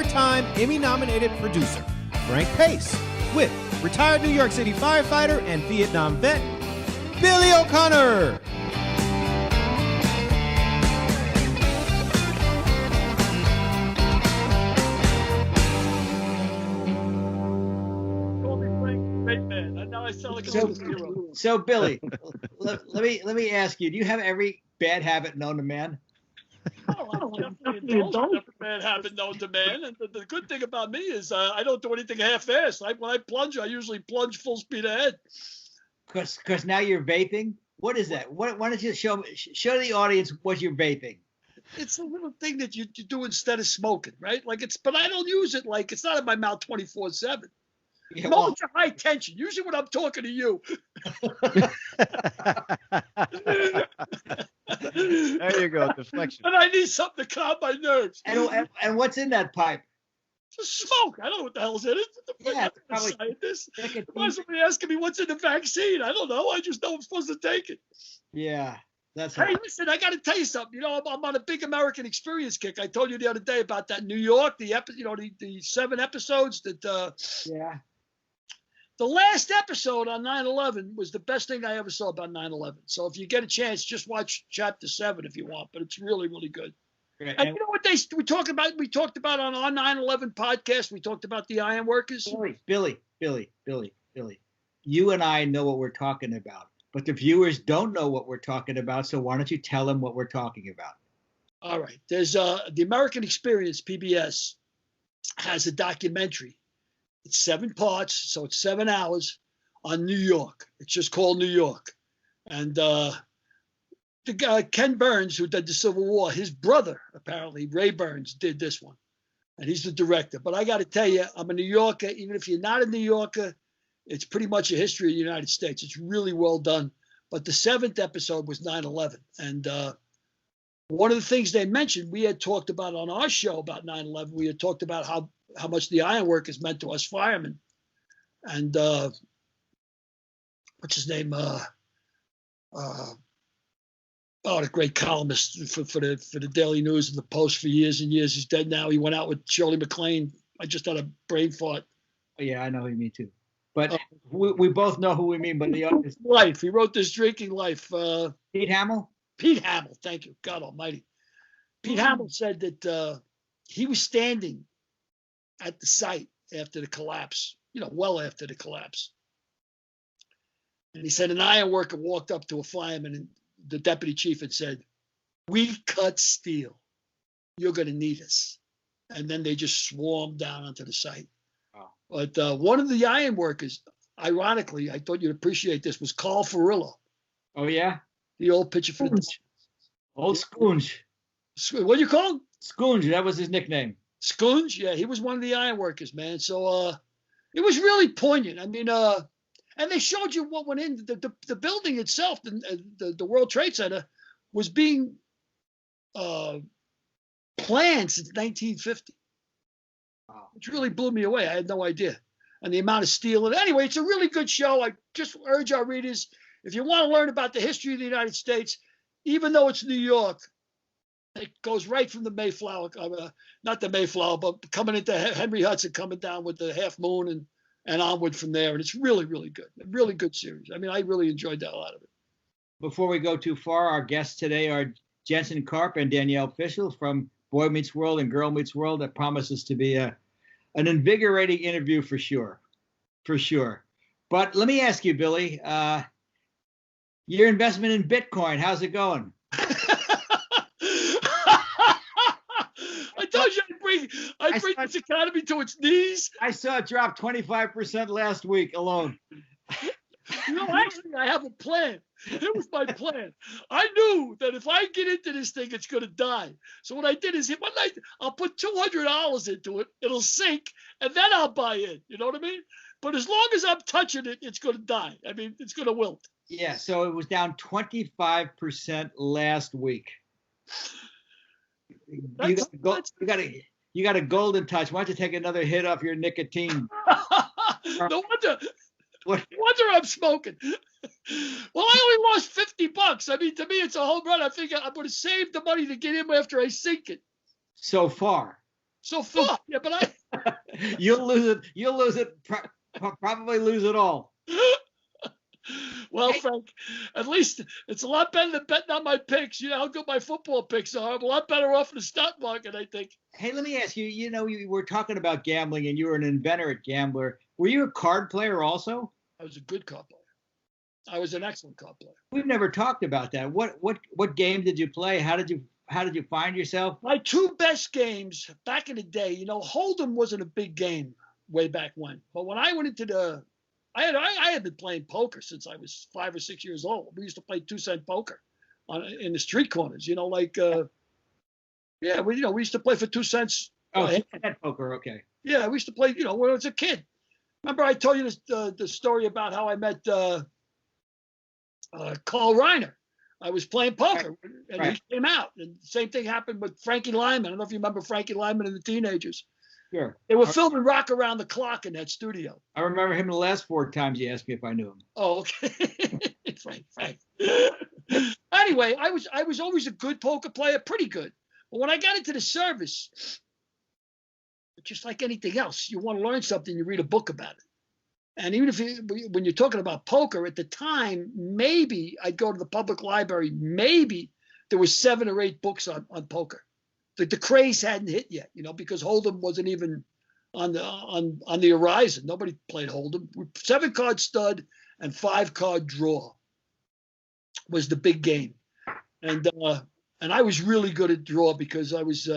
five-time Emmy-nominated producer, Frank Pace, with retired New York City firefighter and Vietnam vet, Billy O'Connor. So Billy, let me ask you: do you have every bad habit known to man? Oh, I definitely indulge every bad habit known to man. And the good thing about me is I don't do anything half-assed. When I plunge, I usually plunge full speed ahead. Because now you're vaping. What is that? Why don't you show the audience what you're vaping? It's a little thing that you do instead of smoking, right? But I don't use it it's not in my mouth 24/7. Yeah, Moments of high tension. Usually when I'm talking to you. There you go, deflection. And I need something to calm my nerves. And what's in that pipe? It's smoke. I don't know what the hell's in it. Yeah, I'm a scientist. nicotine. Why is somebody asking me what's in the vaccine? I don't know. I just know I'm supposed to take it. Yeah, that's. Hey, listen, I got to tell you something. You know, I'm on a big American experience kick. I told you the other day about that New York, the 7 episodes that. Yeah. The last episode on 9/11 was the best thing I ever saw about 9/11. So if you get a chance, just watch chapter 7 if you want. But it's really, really good. Great. And you know what we talked about? We talked about on our 9/11 podcast. We talked about the iron workers. Billy. You and I know what we're talking about, but the viewers don't know what we're talking about. So why don't you tell them what we're talking about? All right. There's the American Experience, PBS, has a documentary. It's 7 parts, so it's 7 hours on New York. It's just called New York. And the guy, Ken Burns, who did the Civil War, his brother, apparently, Ray Burns, did this one. And he's the director. But I got to tell you, I'm a New Yorker. Even if you're not a New Yorker, it's pretty much a history of the United States. It's really well done. But the 7th episode was 9/11. And one of the things they mentioned, we had talked about on our show about 9/11, we had talked about how much the ironworkers meant to us firemen. And what's his name? The great columnist for the Daily News and the Post for years and years. He's dead now. He went out with Shirley MacLaine. I just had a brain fart. Yeah, I know who you mean too. But we both know who we mean. But the other Life. He wrote this Drinking Life. Pete Hamill. Pete Hamill. Thank you. God Almighty. Pete Hamill said that he was standing at the site after the collapse, well after the collapse. And he said an iron worker walked up to a fireman and the deputy chief had said, "We cut steel. You're going to need us." And then they just swarmed down onto the site. Wow. But one of the iron workers, ironically, I thought you'd appreciate this, was Karl Furillo. Oh, yeah? The old pitcher for the Old Scoonge. What do you call him? Scoonge, that was his nickname. Scoonge, yeah, he was one of the iron workers, man. So it was really poignant. I mean, and they showed you what went in. The building itself, the World Trade Center, was being planned since 1950. Wow. Which really blew me away. I had no idea. And the amount of steel. And anyway, it's a really good show. I just urge our readers, if you want to learn about the history of the United States, even though it's New York, it goes right from the Mayflower, not the Mayflower, but coming into Henry Hudson, coming down with the Half Moon and onward from there. And it's really, really good. A really good series. I mean, I really enjoyed that a lot of it. Before we go too far, our guests today are Jensen Karp and Danielle Fichel from Boy Meets World and Girl Meets World. That promises to be an invigorating interview for sure. For sure. But let me ask you, Billy, your investment in Bitcoin, how's it going? I told you I'd bring this economy to its knees. I saw it drop 25% last week alone. Actually, I have a plan. It was my plan. I knew that if I get into this thing, it's going to die. So what I did is one night, I'll put $200 into it. It'll sink, and then I'll buy in. You know what I mean? But as long as I'm touching it, it's going to die. I mean, it's going to wilt. Yeah, so it was down 25% last week. You got a golden touch. Why don't you take another hit off your nicotine? No wonder I'm smoking. Well, I only lost $50. I mean, to me, it's a home run. I think I'm going to save the money to get in after I sink it. So far. So far, yeah, but You'll lose it. You'll lose it. Probably lose it all. Well, Frank, at least it's a lot better than betting on my picks. You know how good my football picks are. I'm a lot better off in the stock market, I think. Hey, let me ask you. You know, you were talking about gambling, and you were an inveterate gambler. Were you a card player also? I was a good card player. I was an excellent card player. We've never talked about that. What game did you play? How did you find yourself? My two best games back in the day, you know, Hold'em wasn't a big game way back when. But when I went into the I had been playing poker since I was 5 or 6 years old. We used to play 2-cent poker in the street corners, you know, like we used to play for 2 cents. Oh, poker, okay. Yeah, we used to play, you know, when I was a kid. Remember I told you this, the story about how I met Karl Reiner. I was playing poker, and he came out. And the same thing happened with Frankie Lyman. I don't know if you remember Frankie Lyman and the Teenagers. Sure. They were filming Rock Around the Clock in that studio. I remember him the last 4 times you asked me if I knew him. Oh, okay. Frank. Anyway, I was always a good poker player, pretty good. But when I got into the service, just like anything else, you want to learn something, you read a book about it. And even when you're talking about poker, at the time, maybe I'd go to the public library. Maybe there was 7 or 8 books on poker. The craze hadn't hit yet, you know, because Hold'em wasn't even on the horizon. Nobody played Hold'em. 7-card stud and 5-card draw was the big game, and I was really good at draw because I was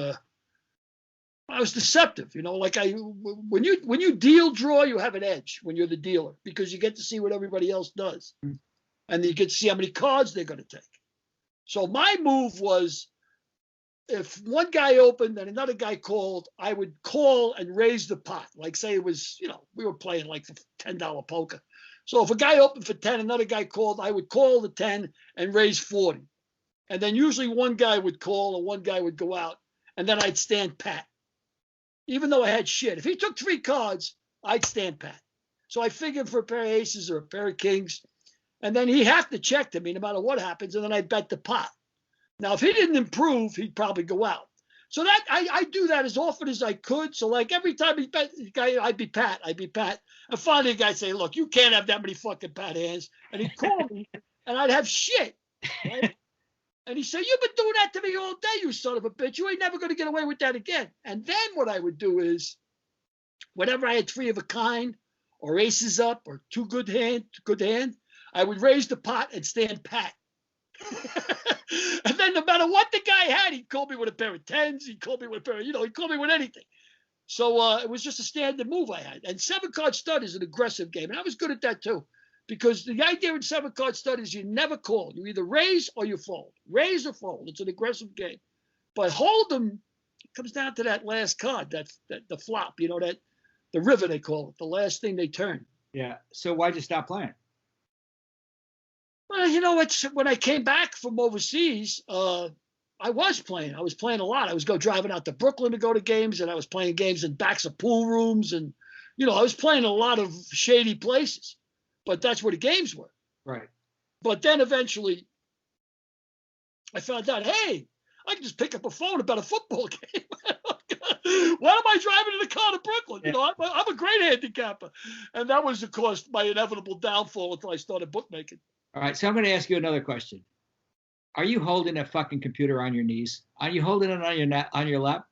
deceptive, you know. Like when you deal draw, you have an edge when you're the dealer because you get to see what everybody else does, and you get to see how many cards they're going to take. So my move was, if one guy opened and another guy called, I would call and raise the pot. Like say it was, you know, we were playing like for $10 poker. So if a guy opened for 10, another guy called, I would call the 10 and raise 40. And then usually one guy would call and one guy would go out, and then I'd stand pat. Even though I had shit. If he took 3 cards, I'd stand pat. So I figured for a pair of aces or a pair of kings, and then he'd have to check to me no matter what happens, and then I'd bet the pot. Now, if he didn't improve, he'd probably go out. So that I do that as often as I could. So like every time he bet, I'd be pat. And finally, the guy say, "Look, you can't have that many fucking pat hands." And he'd call me, and I'd have shit. Right? And he said, "You've been doing that to me all day, you son of a bitch. You ain't never going to get away with that again." And then what I would do is, whenever I had 3 of a kind, or aces up, or good hand, I would raise the pot and stand pat. And then no matter what the guy had, he'd call me with a pair of 10s. He'd call me with a pair of, he'd call me with anything. So it was just a standard move I had. And 7-card stud is an aggressive game. And I was good at that too. Because the idea in 7-card stud is you never call. You either raise or you fold. Raise or fold. It's an aggressive game. But Hold'em comes down to that last card, that the flop, you know, that the river they call it, the last thing they turn. Yeah. So why'd you stop playing? Well, you know, it's when I came back from overseas, I was playing. I was playing a lot. I was driving out to Brooklyn to go to games, and I was playing games in backs of pool rooms, and you know, I was playing a lot of shady places. But that's where the games were. Right. But then eventually, I found out, hey, I can just pick up a phone about a football game. Why am I driving in the car to Brooklyn? You know, I'm a great handicapper, and that was, of course, my inevitable downfall until I started bookmaking. All right, so I'm going to ask you another question. Are you holding a fucking computer on your knees? Are you holding it on your lap?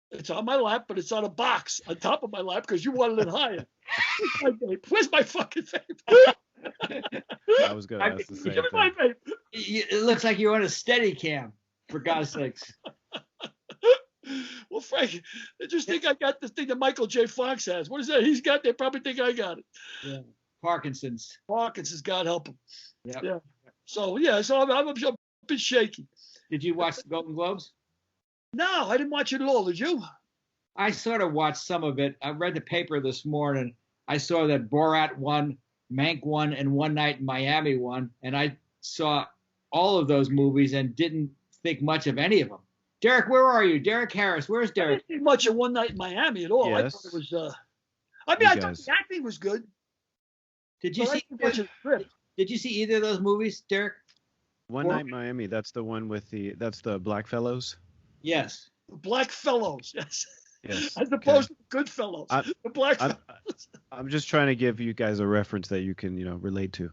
It's on my lap, but it's on a box on top of my lap because you wanted it higher. Where's my fucking vape? I was going to ask the same Give me my thing. vape. It looks like you're on a steady cam, for God's sakes. Well, Frank, they just think I got this thing that Michael J. Fox has. What is that he's got? They probably think I got it. Yeah. Parkinson's. God help him. Yep. Yeah. So I'm a bit shaky. Did you watch the Golden Globes? No, I didn't watch it at all. Did you? I sort of watched some of it. I read the paper this morning. I saw that Borat won, Mank won, and One Night in Miami won. And I saw all of those movies and didn't think much of any of them. Derek, where are you? Derek Harris, where's I Derek? didn't think much of One Night in Miami at all. Yes. I thought it was. I thought the acting was good. Did you see either of those movies, Derek? One Night in Miami, that's the one with that's the Black Fellows? Yes. The black fellows, yes. Yes. As opposed to the good fellows. The black I'm, fellows. I'm just trying to give you guys a reference that you can, relate to.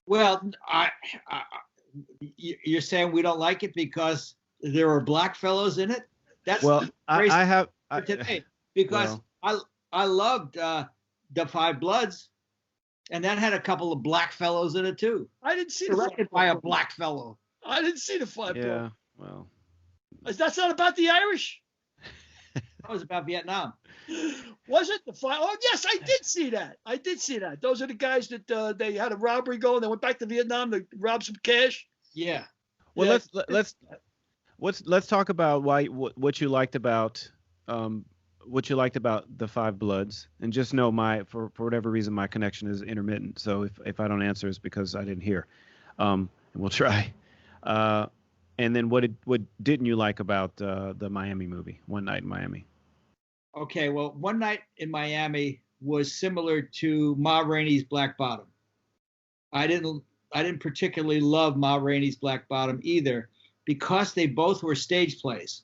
Well, you're saying we don't like it because there are black fellows in it? That's Well, I have today because I loved The Five Bloods, and that had a couple of black fellows in it too. I didn't see Directed by a black fellow. I didn't see the Five Bloods. Yeah, well, That's not about the Irish. That was about Vietnam. Was it the Five? Oh yes, I did see that. I did see that. Those are the guys that they had a robbery going. They went back to Vietnam to rob some cash. Yeah. well, Yeah. let's talk about what you liked about The Five Bloods, and just know for whatever reason my connection is intermittent. So if I don't answer, it's because I didn't hear. And we'll try. And then what didn't you like about the Miami movie, One Night in Miami? Okay, well, One Night in Miami was similar to Ma Rainey's Black Bottom. I didn't particularly love Ma Rainey's Black Bottom either, because they both were stage plays.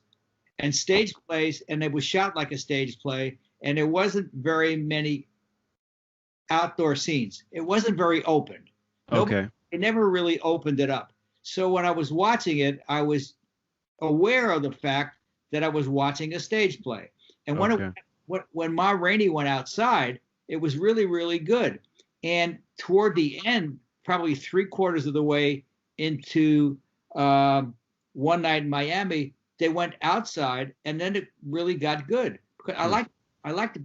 And it was shot like a stage play, and there wasn't very many outdoor scenes. It wasn't very open. Okay. They never really opened it up. So when I was watching it, I was aware of the fact that I was watching a stage play. And when Ma Rainey went outside, it was really, really good. And toward the end, probably 3/4 of the way into One Night in Miami, they went outside, and then it really got good. I liked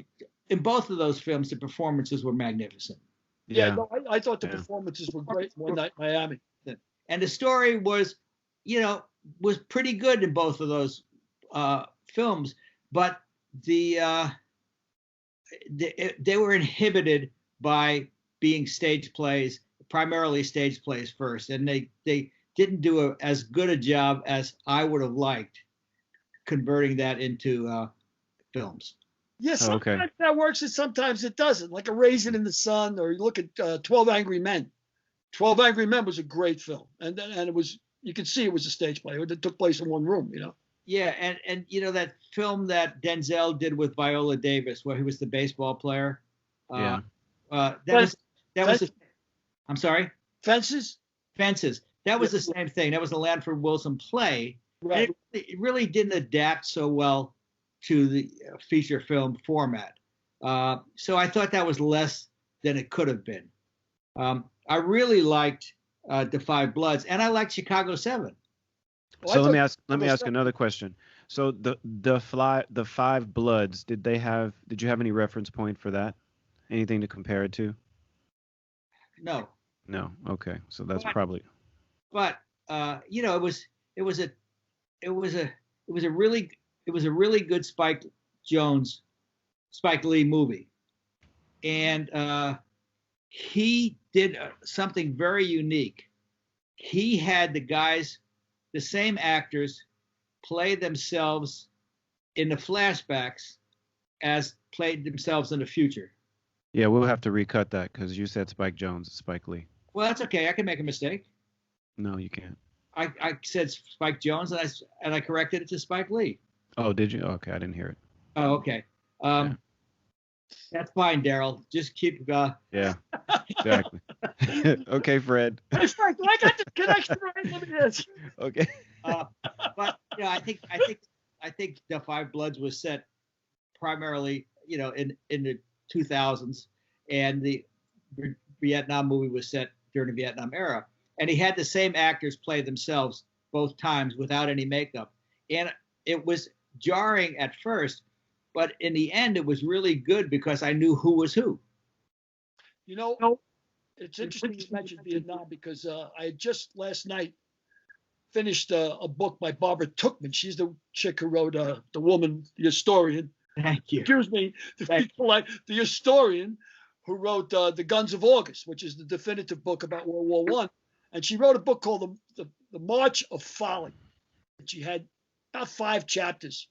in both of those films, the performances were magnificent. Yeah, no, I thought the performances were great in One Night in Miami. And the story was pretty good in both of those films, but they were inhibited by being stage plays, primarily stage plays first, and they didn't do as good a job as I would have liked converting that into films. Yeah, sometimes that works and sometimes it doesn't. Like A Raisin in the Sun, or you look at 12 Angry Men. 12 Angry Men was a great film, and it was, you could see it was a stage play. It took place in one room, Yeah, and that film that Denzel did with Viola Davis, where he was the baseball player. I'm sorry. Fences. That was the same thing. That was a Lanford Wilson play. Right. It really didn't adapt so well to the feature film format. So I thought that was less than it could have been. I really liked The Five Bloods, and I liked Chicago 7. So let me ask another question. So the Five Bloods, did you have any reference point for that? Anything to compare it to? No. No. Okay. So that's probably. But it was a really good Spike Lee movie, and he did something very unique. He had the same actors, play themselves in the flashbacks as played themselves in the future. Yeah, we'll have to recut that because you said Spike Jonze, Spike Lee. Well, that's okay. I can make a mistake. No, you can't. I said Spike Jonze, and I corrected it to Spike Lee. Oh, did you? Okay, I didn't hear it. Oh, okay. That's fine, Daryl. Just keep. Yeah, exactly. Okay, Fred. I got the connection right. Let me ask. Okay. But I think The Five Bloods was set primarily, in the 2000s, and the Vietnam movie was set during the Vietnam era, and he had the same actors play themselves both times without any makeup, and it was jarring at first, but in the end it was really good because I knew who was who. It's interesting you mentioned Vietnam because I had just last night finished a book by Barbara Tuchman. She's the chick who wrote The Woman, the Historian. Thank you. Excuse me, the historian who wrote The Guns of August, which is the definitive book about World War I. And she wrote a book called The March of Folly. And she had about 5 chapters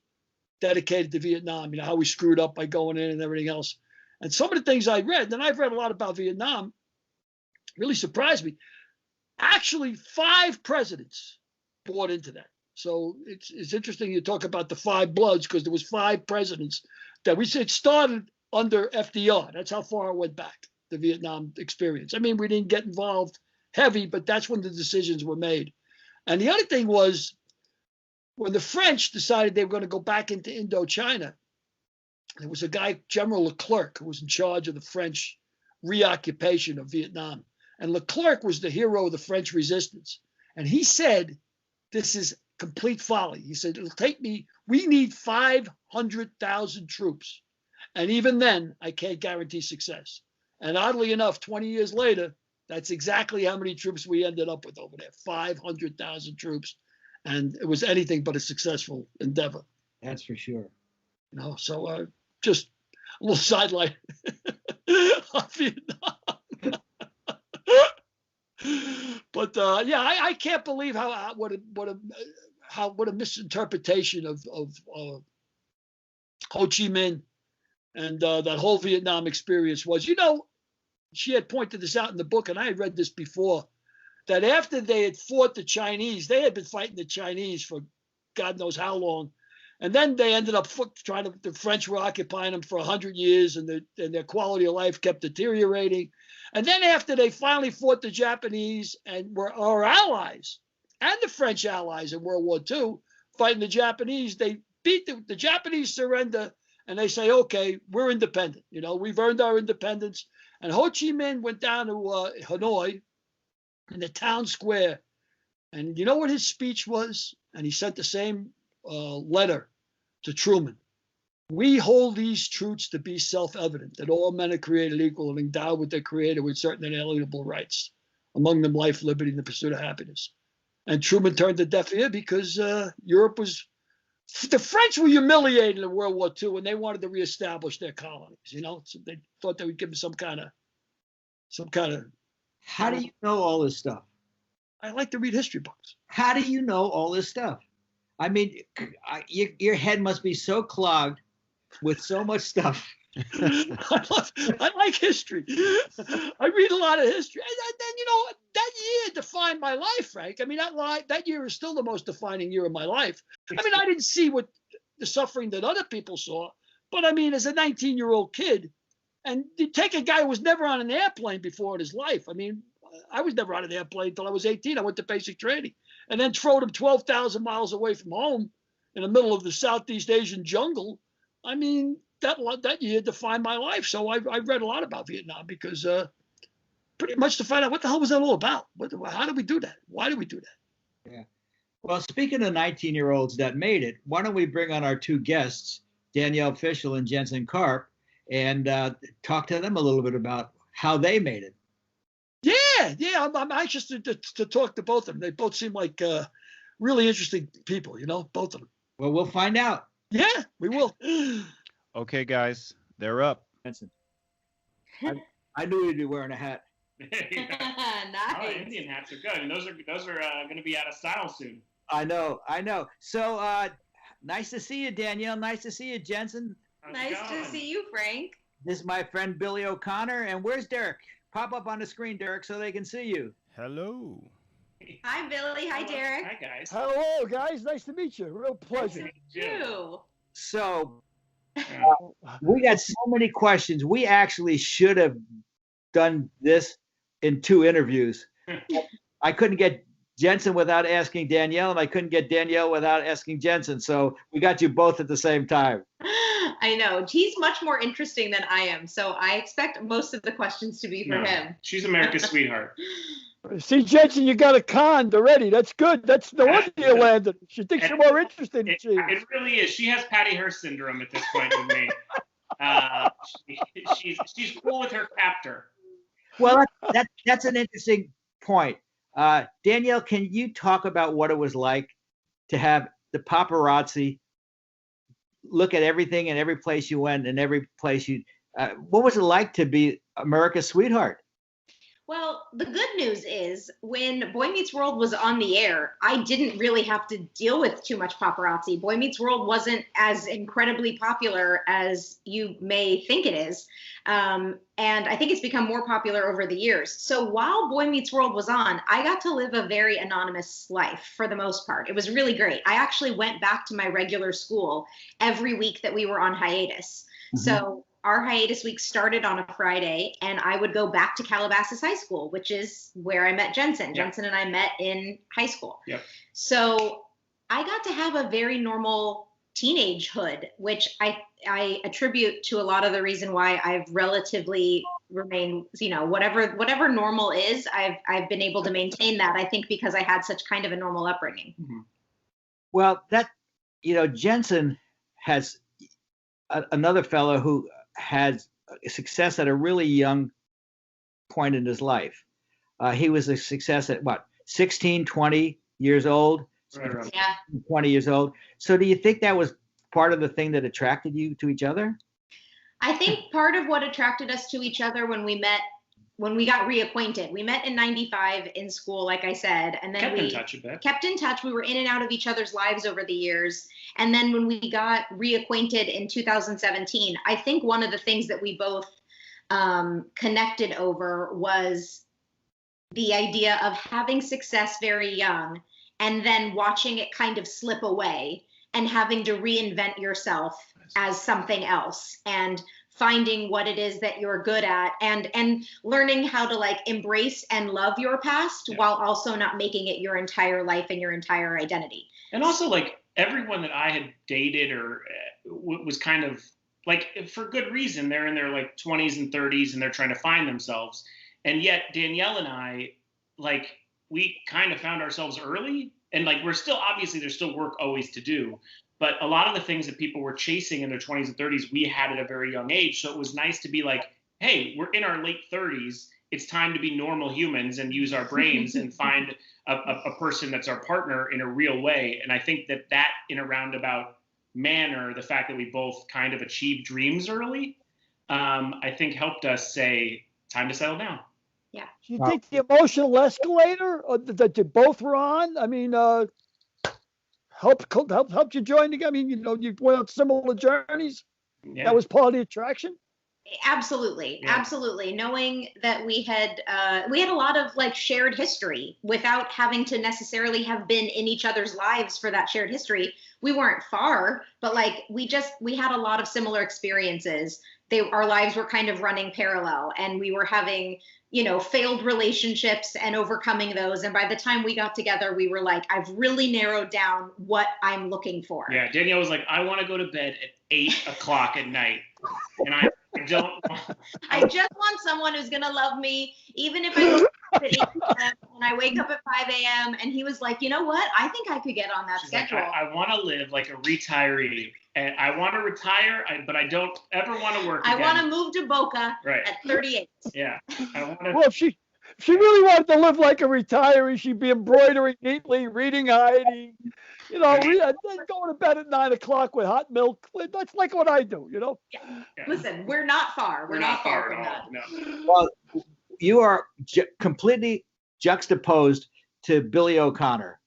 dedicated to Vietnam, how we screwed up by going in and everything else. And some of the things I read, and I've read a lot about Vietnam, really surprised me. Actually, 5 presidents bought into that. So it's interesting you talk about the five bloods, because there was five presidents that we said started under FDR. That's how far it went back, the Vietnam experience. I mean, we didn't get involved heavy, but that's when the decisions were made. And the other thing was, when the French decided they were going to go back into Indochina, there was a guy, General Leclerc, who was in charge of the French reoccupation of Vietnam. And Leclerc was the hero of the French resistance. And he said, this is complete folly. He said, we need 500,000 troops. And even then, I can't guarantee success. And oddly enough, 20 years later, that's exactly how many troops we ended up with over there, 500,000 troops. And it was anything but a successful endeavor. That's for sure. So just a little sideline on Vietnam. But I can't believe what a misinterpretation of Ho Chi Minh and that whole Vietnam experience was. She had pointed this out in the book, and I had read this before, that after they had fought the Chinese, they had been fighting the Chinese for God knows how long. And then they ended up the French were occupying them for 100 years, and their quality of life kept deteriorating. And then after they finally fought the Japanese and were our allies, and the French allies in World War II, fighting the Japanese, they beat the Japanese surrender, and they say, okay, we're independent. We've earned our independence. And Ho Chi Minh went down to Hanoi in the town square. And you know what his speech was? And he sent the same letter to Truman. We hold these truths to be self-evident, that all men are created equal and endowed with their creator with certain inalienable rights, among them life, liberty, and the pursuit of happiness. And Truman turned a deaf ear because the French were humiliated in World War II, and they wanted to reestablish their colonies. So they thought they would give them some kind of. How do you know all this stuff? I like to read history books. How do you know all this stuff? I mean, your head must be so clogged with so much stuff. I like history. I read a lot of history. And then, that year defined my life, Frank. I mean, that year is still the most defining year of my life. I mean, I didn't see what the suffering that other people saw, but I mean, as a 19-year-old kid, and you take a guy who was never on an airplane before in his life. I mean, I was never on an airplane until I was 18. I went to basic training, and then throw him 12,000 miles away from home in the middle of the Southeast Asian jungle. I mean, that year defined my life. So I read a lot about Vietnam because pretty much to find out what the hell was that all about. How did we do that? Why did we do that? Yeah. Well, speaking of 19-year-olds that made it, why don't we bring on our two guests, Danielle Fichel and Jensen Karp, and talk to them a little bit about how they made it. Yeah. I'm anxious to talk to both of them. They both seem like really interesting people, both of them. Well, we'll find out. Yeah, we will. Okay, guys, they're up. Jensen. I knew you'd be wearing a hat. Nice. Oh, Indian hats are good, and those are going to be out of style soon. I know. So nice to see you, Danielle. Nice to see you, Jensen. How's it Nice to going? see you, Frank. This is my friend Billy O'Connor. And where's Derek? Pop up on the screen, Derek, so they can see you. Hello. Hi, Billy. Hi, Derek. Hi, guys. Hello, guys. Nice to meet you. Real pleasure. Nice to meet you. So we got so many questions. We actually should have done this in 2 interviews. I couldn't get Jensen without asking Danielle, and I couldn't get Danielle without asking Jensen. So we got you both at the same time. I know. He's much more interesting than I am, so I expect most of the questions to be for him. She's America's sweetheart. See, Jensen, you got a con already. That's good. That's the one you landed. She thinks you're more interesting than she is. It really is. She has Patty Hearst syndrome at this point with me. She's cool with her captor. Well, that's an interesting point. Danielle, can you talk about what it was like to have the paparazzi look at everything and every place you went and every place you what was it like to be America's sweetheart? Well, the good news is when Boy Meets World was on the air, I didn't really have to deal with too much paparazzi. Boy Meets World wasn't as incredibly popular as you may think it is. And I think it's become more popular over the years. So while Boy Meets World was on, I got to live a very anonymous life for the most part. It was really great. I actually went back to my regular school every week that we were on hiatus. So our hiatus week started on a Friday, and I would go back to Calabasas High School, which is where I met Jensen. Jensen and I met in high school. So I got to have a very normal teenagehood, which I attribute to a lot of the reason why I've relatively remained, whatever normal is, I've been able to maintain that, I think, because I had such kind of a normal upbringing. Well, Jensen has another fellow who had success at a really young point in his life. He was a success at 16, 20 years old? Right. Yeah. 20 years old. So do you think that was part of the thing that attracted you to each other? I think part of what attracted us to each other when we got reacquainted, we met in 95 in school, like I said, and then Kept we in touch a bit. kept in touch. We were in and out of each other's lives over the years. And then when we got reacquainted in 2017, I think one of the things that we both connected over was the idea of having success very young and then watching it kind of slip away and having to reinvent yourself as something else and finding what it is that you're good at and learning how to like embrace and love your past while also not making it your entire life and your entire identity. And also, like, everyone that I had dated or was kind of like, for good reason, they're in their like 20s and 30s and they're trying to find themselves. And yet Danielle and I, like, we kind of found ourselves early, and like, we're still, obviously there's still work always to do, but a lot of the things that people were chasing in their 20s and 30s, we had at a very young age. So it was nice to be like, hey, we're in our late 30s. It's time to be normal humans and use our brains and find a person that's our partner in a real way. And I think that in a roundabout manner, the fact that we both kind of achieved dreams early, I think helped us say, time to settle down. Yeah. Do you think the emotional escalator that you both were on, I mean, helped you join together? I mean, you went on similar journeys. Yeah. That was part of the attraction. Absolutely. Yeah. Absolutely. Knowing that we had a lot of like shared history without having to necessarily have been in each other's lives for that shared history. We weren't far, but like we had a lot of similar experiences. Our lives were kind of running parallel, and we were having, failed relationships and overcoming those. And by the time we got together, we were like, I've really narrowed down what I'm looking for. Yeah, Danielle was like, I want to go to bed at 8 o'clock at night. And I don't. I just want someone who's going to love me, even if I go at 8 p.m. and I wake up at 5 a.m. And he was like, you know what? I think I could get on that She's schedule. like, I want to live like a retiree. And I want to retire, but I don't ever want to work I again. want to move to Boca Right. at 38. Yeah. I want to. Well, if she really wanted to live like a retiree, she'd be embroidering neatly, reading Heidi, going to bed at 9 o'clock with hot milk. That's like what I do, Yeah. Listen, we're not far. We're not far from at that. all. No. Well, you are completely juxtaposed to Billy O'Connor,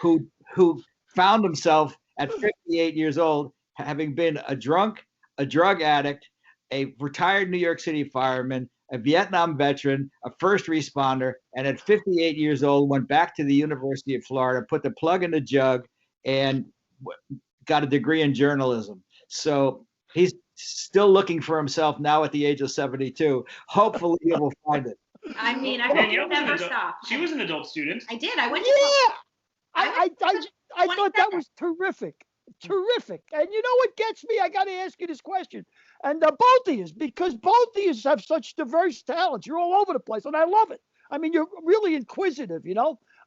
who found himself at 58 years old, having been a drunk, a drug addict, a retired New York City fireman, a Vietnam veteran, a first responder, and at 58 years old, went back to the University of Florida, put the plug in the jug, and got a degree in journalism. So he's still looking for himself now at the age of 72. Hopefully he will find it. I mean, I hope Danielle you was an never adult- stop. She was an adult student. I did. I went to I thought that was terrific. Terrific. And you know what gets me? I got to ask you this question. And both of you, because both of you have such diverse talents. You're all over the place, and I love it. I mean, you're really inquisitive,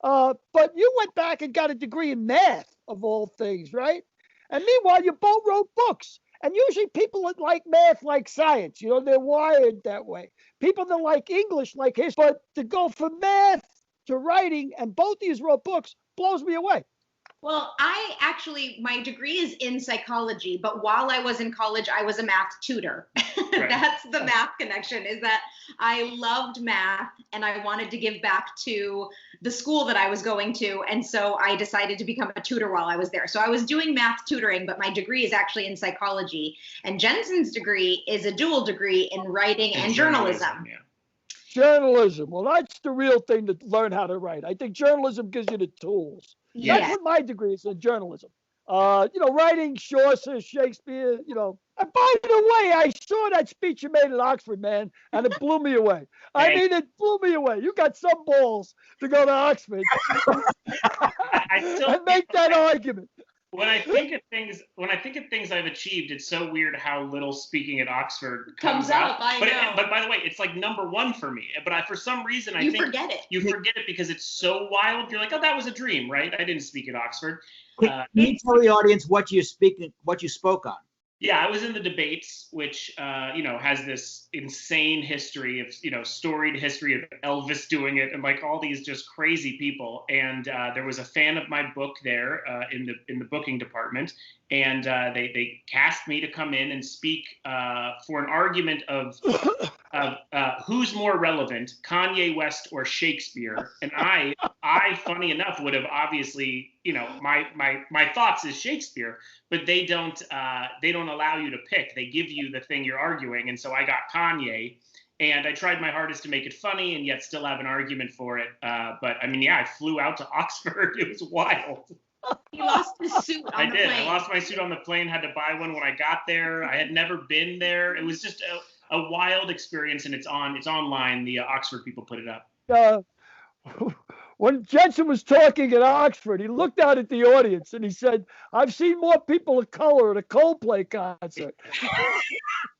But you went back and got a degree in math, of all things, right? And meanwhile, you both wrote books. And usually people that like math like science. They're wired that way. People that like English like history. But to go from math to writing, and both of you wrote books, blows me away. Well, my degree is in psychology, but while I was in college, I was a math tutor. Right. That's the math connection, is that I loved math and I wanted to give back to the school that I was going to. And so I decided to become a tutor while I was there. So I was doing math tutoring, but my degree is actually in psychology. And Jensen's degree is a dual degree in writing and journalism. Yeah. Journalism. Well, that's the real thing to learn how to write. I think journalism gives you the tools. Yeah. That's what my degree is in journalism. Writing Chaucer, Shakespeare, And by the way, I saw that speech you made at Oxford, man, and it blew me away. I mean, it blew me away. You got some balls to go to Oxford and make that argument. When I think of things I've achieved, it's so weird how little speaking at Oxford comes up. But by the way, it's like number one for me. But for some reason, I think forget it. You forget it because it's so wild. You're like, oh, that was a dream, right? I didn't speak at Oxford. Can you tell the audience what you spoke on? Yeah, I was in the debates, which has this insane history of storied history of Elvis doing it and like all these just crazy people. And there was a fan of my book there in the booking department, and they cast me to come in and speak for an argument of who's more relevant, Kanye West or Shakespeare. And I funny enough would have obviously my thoughts is Shakespeare, but they don't allow you to pick. They give you the thing you're arguing, and so I got Kanye, and I tried my hardest to make it funny and yet still have an argument for it. But I mean, yeah, I flew out to Oxford. It was wild. He lost his suit on the plane. I lost my suit on the plane. Had to buy one when I got there. I had never been there. It was just a wild experience, and it's online. The Oxford people put it up. When Jensen was talking at Oxford, he looked out at the audience and he said, "I've seen more people of color at a Coldplay concert."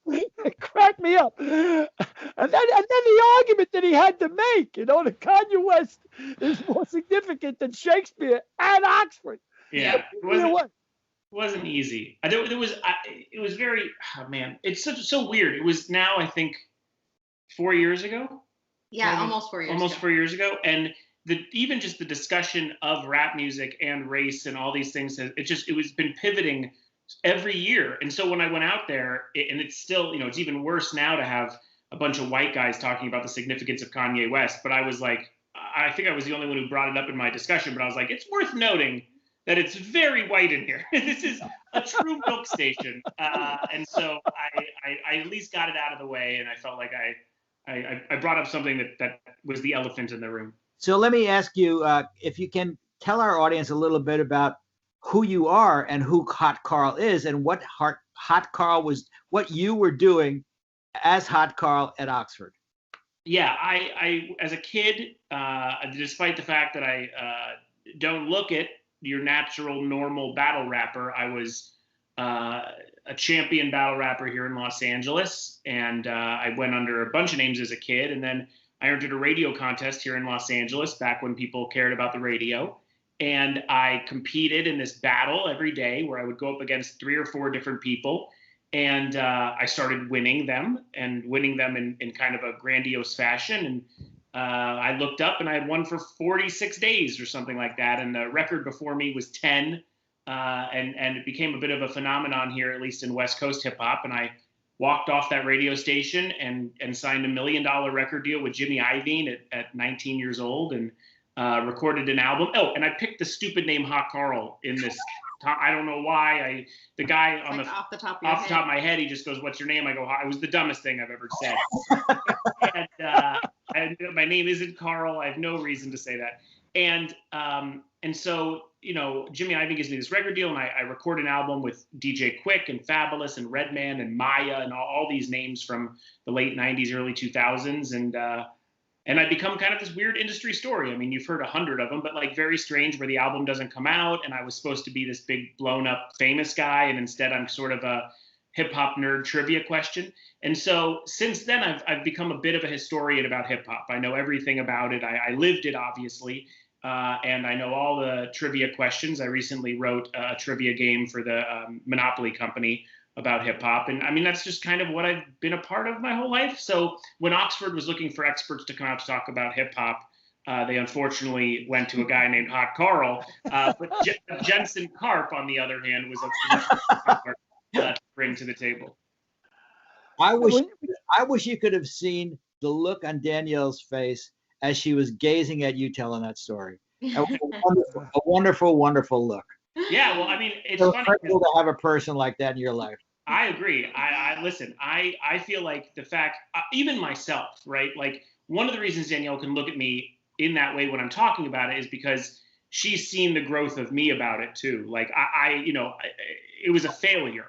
It cracked me up. And then the argument that he had to make, that Kanye West is more significant than Shakespeare at Oxford. Yeah, it wasn't easy. It was very, man, it's so weird. It was now, I think, 4 years ago. Yeah, almost 4 years. Almost 4 years ago, and even just the discussion of rap music and race and all these things, it was been pivoting every year. And so when I went out there, and it's still, it's even worse now to have a bunch of white guys talking about the significance of Kanye West. But I was like, I think I was the only one who brought it up in my discussion, but I was like, it's worth noting that it's very white in here. This is a true milk station. And so I at least got it out of the way, and I felt like I brought up something that was the elephant in the room. So let me ask you if you can tell our audience a little bit about who you are and who Hot Karl is, and what Hot Karl was, what you were doing as Hot Karl at Oxford. Yeah, I as a kid, despite the fact that I don't look at your natural, normal battle rapper, I was a champion battle rapper here in Los Angeles, and I went under a bunch of names as a kid, and then I entered a radio contest here in Los Angeles back when people cared about the radio. And I competed in this battle every day where I would go up against 3 or 4 different people. And I started winning them in kind of a grandiose fashion. And I looked up and I had won for 46 days or something like that. And the record before me was 10. And it became a bit of a phenomenon here, at least in West Coast hip hop. And I walked off that radio station and signed $1 million record deal with Jimmy Iovine at 19 years old, and recorded an album. Oh, and I picked the stupid name Hot Karl in this. I don't know why. The guy on off the top of my head, he just goes, "What's your name?" I go, "It was the dumbest thing I've ever said." and my name isn't Karl. I have no reason to say that. And so, Jimmy Iovine gives me this record deal, and I record an album with DJ Quick and Fabulous and Redman and Maya and all these names from the late 90s, early 2000s. And I become kind of this weird industry story. I mean, you've heard 100 of them, but like very strange, where the album doesn't come out, and I was supposed to be this big blown up famous guy, and instead I'm sort of a hip hop nerd trivia question. And so since then, I've become a bit of a historian about hip hop. I know everything about it. I lived it, obviously. And I know all the trivia questions. I recently wrote a trivia game for the Monopoly company about hip hop. And I mean, that's just kind of what I've been a part of my whole life. So when Oxford was looking for experts to come out to talk about hip hop, They unfortunately went to a guy named Hot Karl. But Jensen Karp, on the other hand, was to bring to the table. I wish you could have seen the look on Danielle's face as she was gazing at you telling that story. A wonderful, wonderful look. Yeah, well, I mean, it's so funny to have a person like that in your life. I agree. Listen. I feel like the fact, even myself, right? Like, one of the reasons Danielle can look at me in that way when I'm talking about it is because she's seen the growth of me about it too. Like, it was a failure,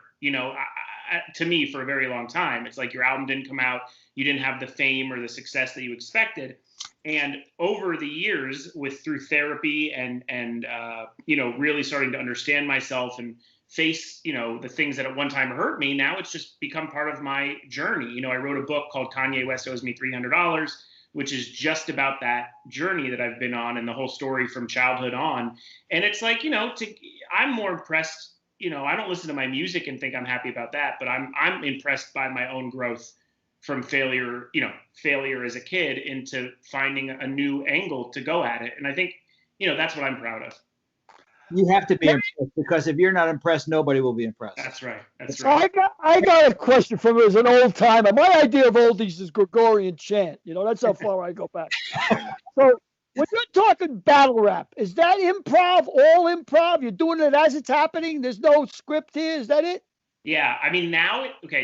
to me for a very long time. It's like your album didn't come out, you didn't have the fame or the success that you expected. And over the years, through therapy and really starting to understand myself and face, the things that at one time hurt me, now it's just become part of my journey. I wrote a book called Kanye West Owes Me $300, which is just about that journey that I've been on and the whole story from childhood on. And it's like, I'm more impressed. I don't listen to my music and think I'm happy about that, but I'm impressed by my own growth from failure as a kid into finding a new angle to go at it. And I think, that's what I'm proud of. You have to be impressed, because if you're not impressed, nobody will be impressed. That's right. I got a question from as an old timer. My idea of oldies is Gregorian chant. That's how far I go back. So when you're talking battle rap, is that improv, all improv? You're doing it as it's happening? There's no script here? Is that it? Yeah. I mean,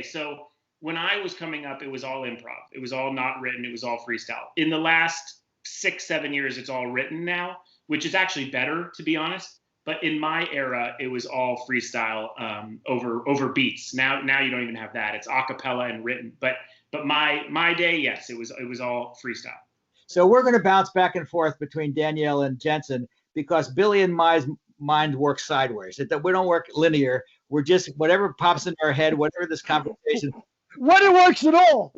so when I was coming up, it was all improv. It was all not written. It was all freestyle. In the last 6-7 years, it's all written now, which is actually better, to be honest. But in my era, it was all freestyle over beats. Now you don't even have that. It's a cappella and written. But my day, yes, it was all freestyle. So we're going to bounce back and forth between Danielle and Jensen, because Billy and my mind works sideways. We don't work linear. We're just whatever pops into our head, whatever this conversation. When it works at all.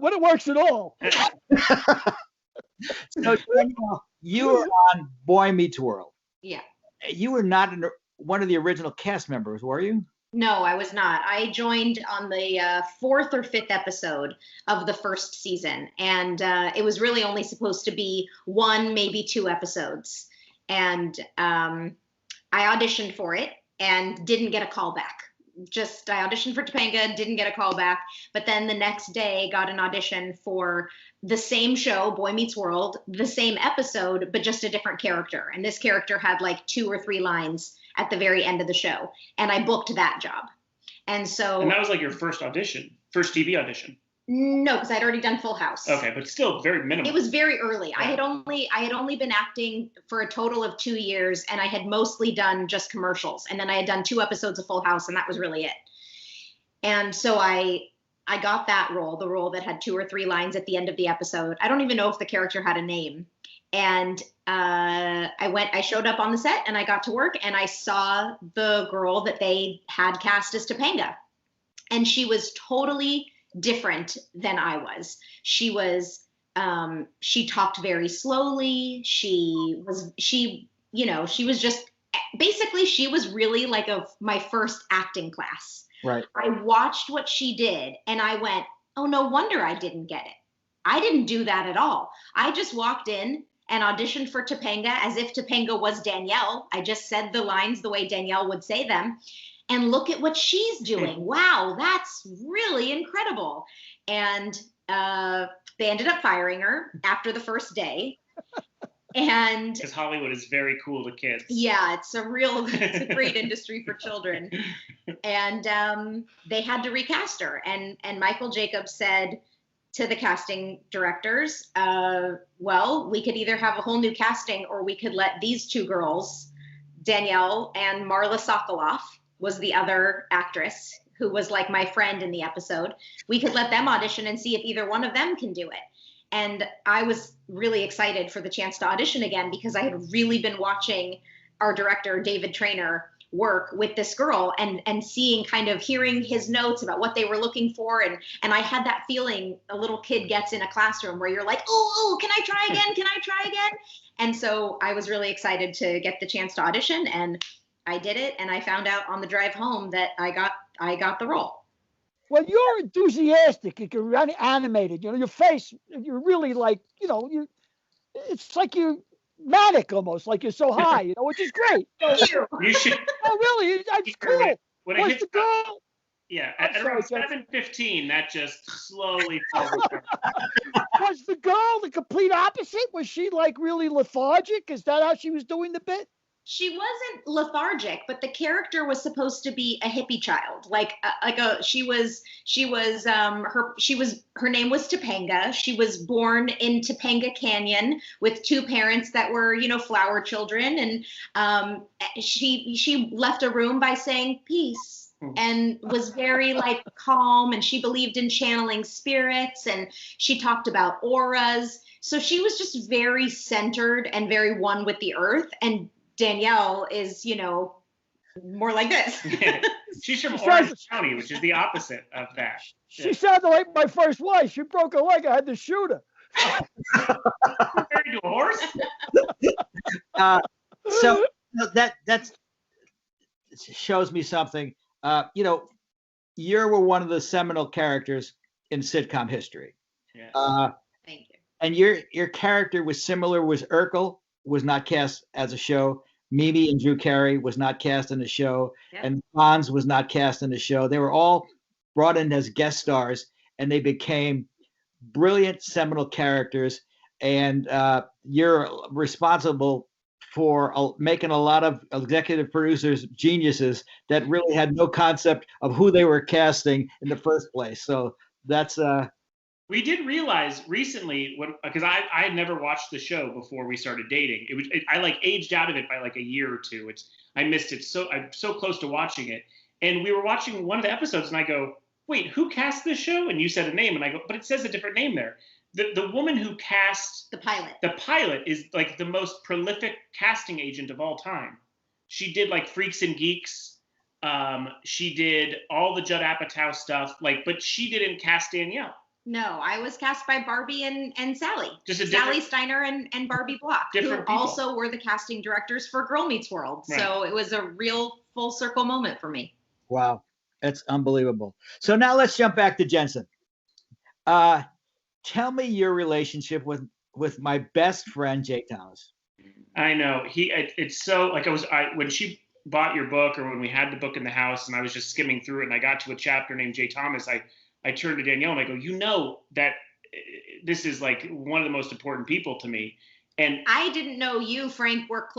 So Danielle, you were on Boy Meets World. Yeah. You were not one of the original cast members, were you? No, I was not. I joined on the 4th or 5th episode of the first season, and it was really only supposed to be 1, maybe 2 episodes. And I auditioned for it and didn't get a call back. I auditioned for Topanga, didn't get a call back, but then the next day got an audition for the same show, Boy Meets World, the same episode, but just a different character. And this character had like 2 or 3 lines at the very end of the show. And I booked that job. And that was like your first TV audition. No, because I'd already done Full House. Okay, but still very minimal. It was very early. Yeah. I had only been acting for a total of 2 years, and I had mostly done just commercials. And then I had done 2 episodes of Full House, and that was really it. And so I got that role, the role that had 2 or 3 lines at the end of the episode. I don't even know if the character had a name. And I showed up on the set, and I got to work, and I saw the girl that they had cast as Topanga. And she was totally different than I was. She talked very slowly. She was just, basically she was really like my first acting class. Right. I watched what she did and I went, oh, no wonder I didn't get it. I didn't do that at all. I just walked in and auditioned for Topanga as if Topanga was Danielle. I just said the lines the way Danielle would say them. And look at what she's doing. Wow, that's really incredible. And they ended up firing her after the first day. And because Hollywood is very cool to kids. Yeah, it's a great industry for children. And they had to recast her. And Michael Jacobs said to the casting directors, well, we could either have a whole new casting or we could let these 2 girls, Danielle and Marla Sokoloff, was the other actress who was like my friend in the episode. We could let them audition and see if either one of them can do it. And I was really excited for the chance to audition again because I had really been watching our director, David Traynor, work with this girl and hearing his notes about what they were looking for. And I had that feeling a little kid gets in a classroom where you're like, oh, can I try again? Can I try again? And so I was really excited to get the chance to audition, and I did it, and I found out on the drive home that I got the role. Well, you're enthusiastic. You're animated. Your face. You're really like, it's like you're manic almost, like you're so high, which is great. So, You should. oh, really? It's cool. When it Was hits the girl? Yeah, I'm at around sorry, Jensen. 7:15, that just slowly falls apart. Was the girl the complete opposite? Was she like really lethargic? Is that how she was doing the bit? She wasn't lethargic, but the character was supposed to be a hippie child. Her name was Topanga. She was born in Topanga Canyon with two parents that were, flower children. And she left a room by saying peace, and was very calm, and she believed in channeling spirits, and she talked about auras. So she was just very centered and very one with the earth. And Danielle is, more like this. She's from Orange County, which is the opposite of that. She sounded like my first wife. She broke her leg. I had to shoot her. Married to a horse? So that shows me something. You were one of the seminal characters in sitcom history. Yeah. Thank you. And your character was similar. Was Urkel was not cast as a show. Mimi and Drew Carey was not cast in the show. Yep. And Hans was not cast in the show. They were all brought in as guest stars, and they became brilliant seminal characters. And you're responsible for making a lot of executive producers geniuses that really had no concept of who they were casting in the first place. So that's we did realize recently, because I had never watched the show before we started dating. I aged out of it by a year or two. I missed it. So I'm so close to watching it, and we were watching one of the episodes, and I go, "Wait, who cast this show?" And you said a name, and I go, "But it says a different name there." The woman who cast the pilot is the most prolific casting agent of all time. She did Freaks and Geeks. She did all the Judd Apatow stuff. But she didn't cast Danielle. No, I was cast by Barbie and Sally. Sally Steiner and Barbie Block, who also were the casting directors for Girl Meets World. Right. So it was a real full circle moment for me. Wow, that's unbelievable. So now let's jump back to Jensen. Tell me your relationship with my best friend, Jay Thomas. I know it's so when she bought your book, or when we had the book in the house, and I was just skimming through it, and I got to a chapter named Jay Thomas. I turned to Danielle and I go, that this is one of the most important people to me. And I didn't know you, Frank, were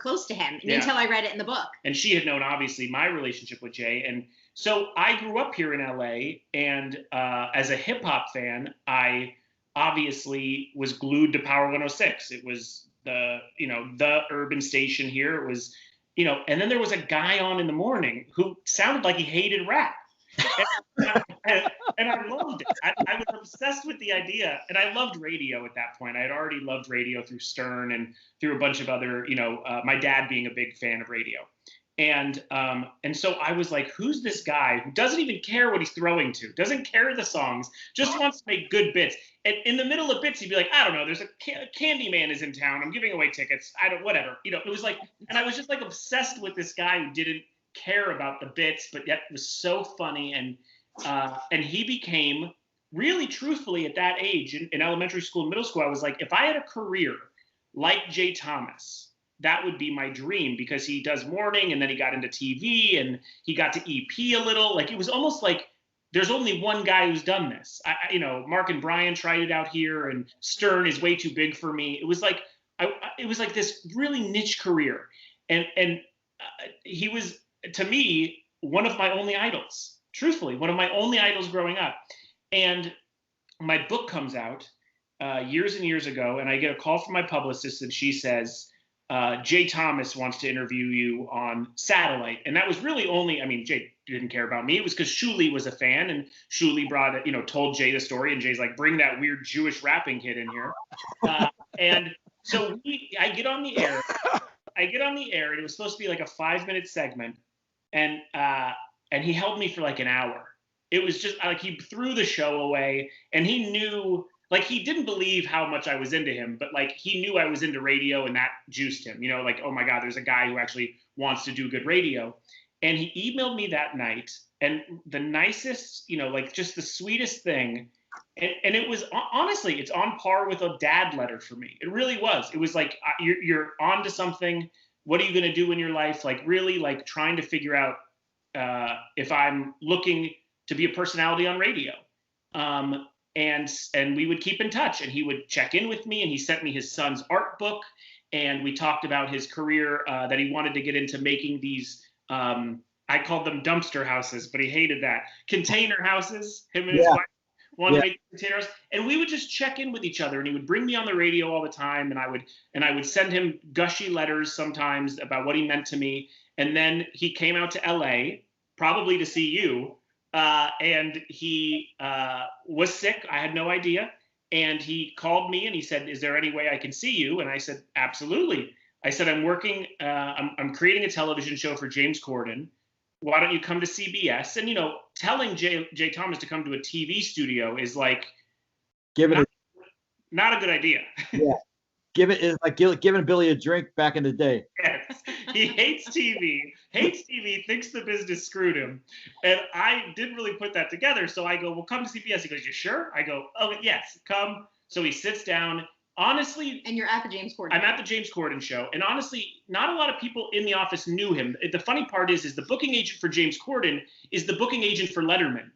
close to him until I read it in the book. And she had known, obviously, my relationship with Jay. And so I grew up here in LA, and as a hip hop fan, I obviously was glued to Power 106. It was the urban station here. It was, and then there was a guy on in the morning who sounded like he hated rap. And I loved it. I was obsessed with the idea, and I loved radio at that point. I had already loved radio through Stern and through a bunch of other, my dad being a big fan of radio. And so I was like, who's this guy who doesn't even care what he's throwing to, doesn't care the songs, just wants to make good bits. And in the middle of bits, he'd be like, I don't know, there's a Candyman is in town. I'm giving away tickets. Whatever. It was and I was just obsessed with this guy who didn't care about the bits, but yet was so funny. And he became, really truthfully, at that age in elementary school and middle school, I was like, if I had a career like Jay Thomas, that would be my dream, because he does morning, and then he got into TV, and he got to EP a little. It was almost like there's only one guy who's done this. Mark and Brian tried it out here, and Stern is way too big for me. It was this really niche career, and he was, to me, one of my only idols. Truthfully, one of my only idols growing up. And my book comes out years and years ago, and I get a call from my publicist, and she says, Jay Thomas wants to interview you on Satellite. And that was really only, Jay didn't care about me. It was because Shuli was a fan, and Shuli told Jay the story, and Jay's like, bring that weird Jewish rapping kid in here. And so I get on the air, and it was supposed to be a 5-minute segment. And he held me for an hour. It was just he threw the show away, and he knew, he didn't believe how much I was into him, but he knew I was into radio, and that juiced him, oh my God, there's a guy who actually wants to do good radio. And he emailed me that night, and the nicest, just the sweetest thing. And it was honestly, it's on par with a dad letter for me. It really was. It was like you're on to something. What are you going to do in your life? Like really, like trying to figure out if I'm looking to be a personality on radio. And we would keep in touch, and he would check in with me, and he sent me his son's art book, and we talked about his career that he wanted to get into making these. I called them dumpster houses, but he hated that. Container houses. Him and his wife wanted to make containers, and we would just check in with each other. And he would bring me on the radio all the time, and I would send him gushy letters sometimes about what he meant to me. And then he came out to LA, probably to see you, and he was sick. I had no idea, and he called me and he said, "Is there any way I can see you?" And I said, "Absolutely." I said, "I'm working. I'm creating a television show for James Corden. Why don't you come to CBS?" And, telling Jay Thomas to come to a TV studio is like not a good idea. Yeah. It's like giving Billy a drink back in the day. Yes. He hates TV, thinks the business screwed him. And I didn't really put that together. So I go, "Well, come to CBS. He goes, "You sure?" I go, "Oh, yes, come." So he sits down. Honestly, and you're at the James Corden. I'm at the James Corden show, and honestly, not a lot of people in the office knew him. The funny part is the booking agent for James Corden is the booking agent for Letterman.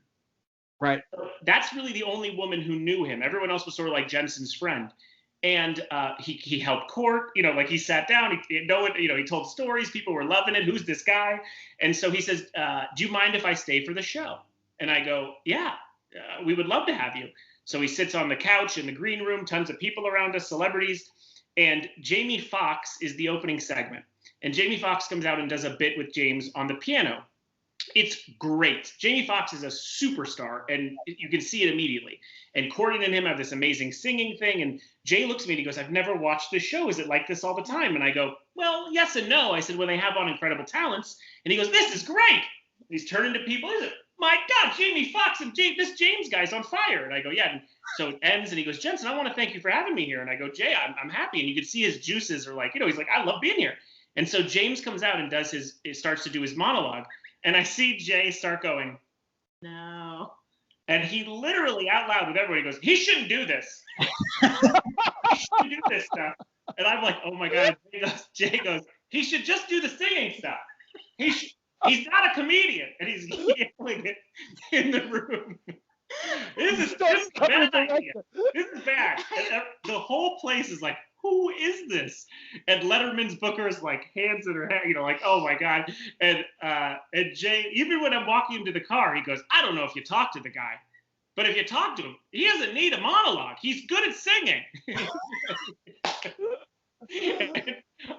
Right. So that's really the only woman who knew him. Everyone else was sort of like Jensen's friend, and he helped court. Like he sat down. He told stories. People were loving it. Who's this guy? And so he says, "Do you mind if I stay for the show?" And I go, "Yeah, we would love to have you." So he sits on the couch in the green room, tons of people around us, celebrities, and Jamie Foxx is the opening segment. And Jamie Foxx comes out and does a bit with James on the piano. It's great. Jamie Foxx is a superstar, and you can see it immediately. And Corden and him have this amazing singing thing, and Jay looks at me and he goes, "I've never watched this show. Is it like this all the time?" And I go, "Well, yes and no." I said, "When they have on incredible talents." And he goes, "This is great." And he's turning to people. He's like, "My God, Jamie Foxx and this James guy's on fire." And I go, "Yeah." And so it ends, and he goes, "Jensen, I want to thank you for having me here." And I go, "Jay, I'm happy." And you could see his juices are like, he's like, "I love being here." And so James comes out and starts to do his monologue. And I see Jay start going, "No." And he literally out loud with everybody goes, "He shouldn't do this. He shouldn't do this stuff." And I'm like, "Oh my God." Jay goes, "He should just do the singing stuff. He's not a comedian." And he's yelling it in the room. This is bad idea. This is bad. And the whole place is like, "Who is this?" And Letterman's booker's like hands in her head, like, "Oh my God." And Jay, even when I'm walking him to the car, he goes, "I don't know if you talk to the guy, but if you talk to him, he doesn't need a monologue. He's good at singing."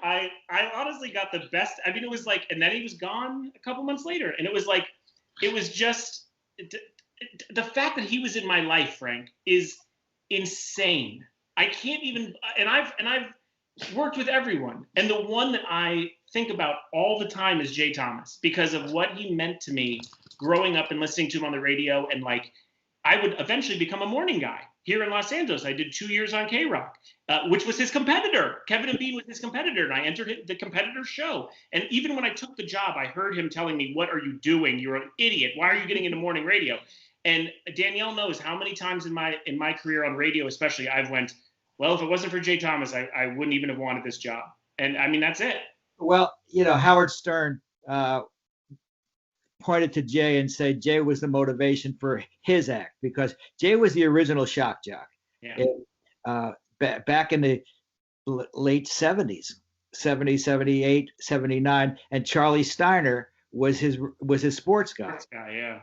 I honestly got the best. I mean, it was like, and then he was gone a couple months later, and it was just the fact that he was in my life, Frank, is insane. I can't even, and I've worked with everyone, and the one that I think about all the time is Jay Thomas, because of what he meant to me growing up and listening to him on the radio. And like, I would eventually become a morning guy here in Los Angeles. I did 2 years on K-Rock, which was his competitor. Kevin and Bean was his competitor, and I entered the competitor's show. And even when I took the job, I heard him telling me, "What are you doing? You're an idiot. Why are you getting into morning radio?" And Danielle knows how many times in my career on radio, especially, I've went, "Well, if it wasn't for Jay Thomas, I wouldn't even have wanted this job." And I mean, that's it. Well, Howard Stern pointed to Jay and said Jay was the motivation for his act, because Jay was the original shock jock. Yeah. Back in the late 70s, 70, 78, 79, and Charlie Steiner was his sports guy. Sports guy, yeah.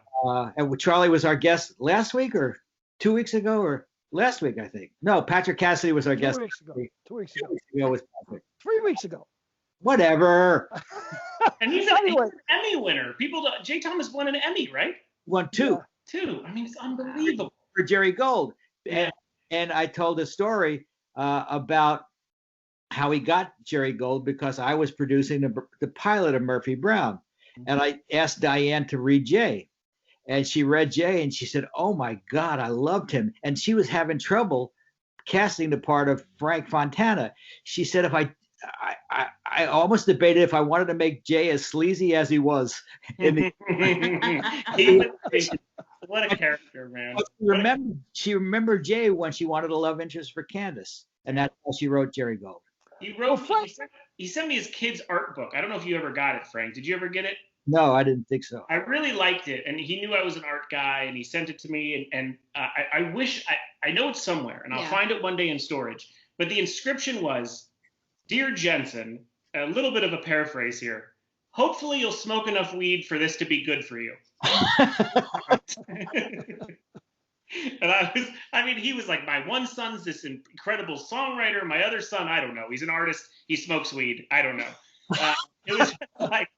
And Charlie was our guest last week or 2 weeks ago, or last week, I think. No, Patrick Cassidy was our guest. 2 weeks ago. 2 weeks ago. 2 weeks ago was Patrick. 3 weeks ago. Whatever. And he's an Emmy winner. Jay Thomas won an Emmy, right? Won two. Yeah. 2. I mean, it's unbelievable. For Jerry Gold. Yeah. And I told a story about how he got Jerry Gold, because I was producing the pilot of Murphy Brown. And I asked Diane to read Jay. And she read Jay, and she said, "Oh my God, I loved him." And she was having trouble casting the part of Frank Fontana. She said, "If I almost debated if I wanted to make Jay as sleazy as he was." Well, What a character, man. But she remembered Jay when she wanted a love interest for Candace, and that's how she wrote Jerry Gold. He sent me his kid's art book. I don't know if you ever got it, Frank. Did you ever get it? No, I didn't think so. I really liked it, and he knew I was an art guy, and he sent it to me. And I wish I know it's somewhere, and I'll find it one day in storage. But the inscription was, "Dear Jensen," a little bit of a paraphrase here. "Hopefully you'll smoke enough weed for this to be good for you." And he was like, my one son's this incredible songwriter. My other son, I don't know. He's an artist. He smokes weed. I don't know. It was like,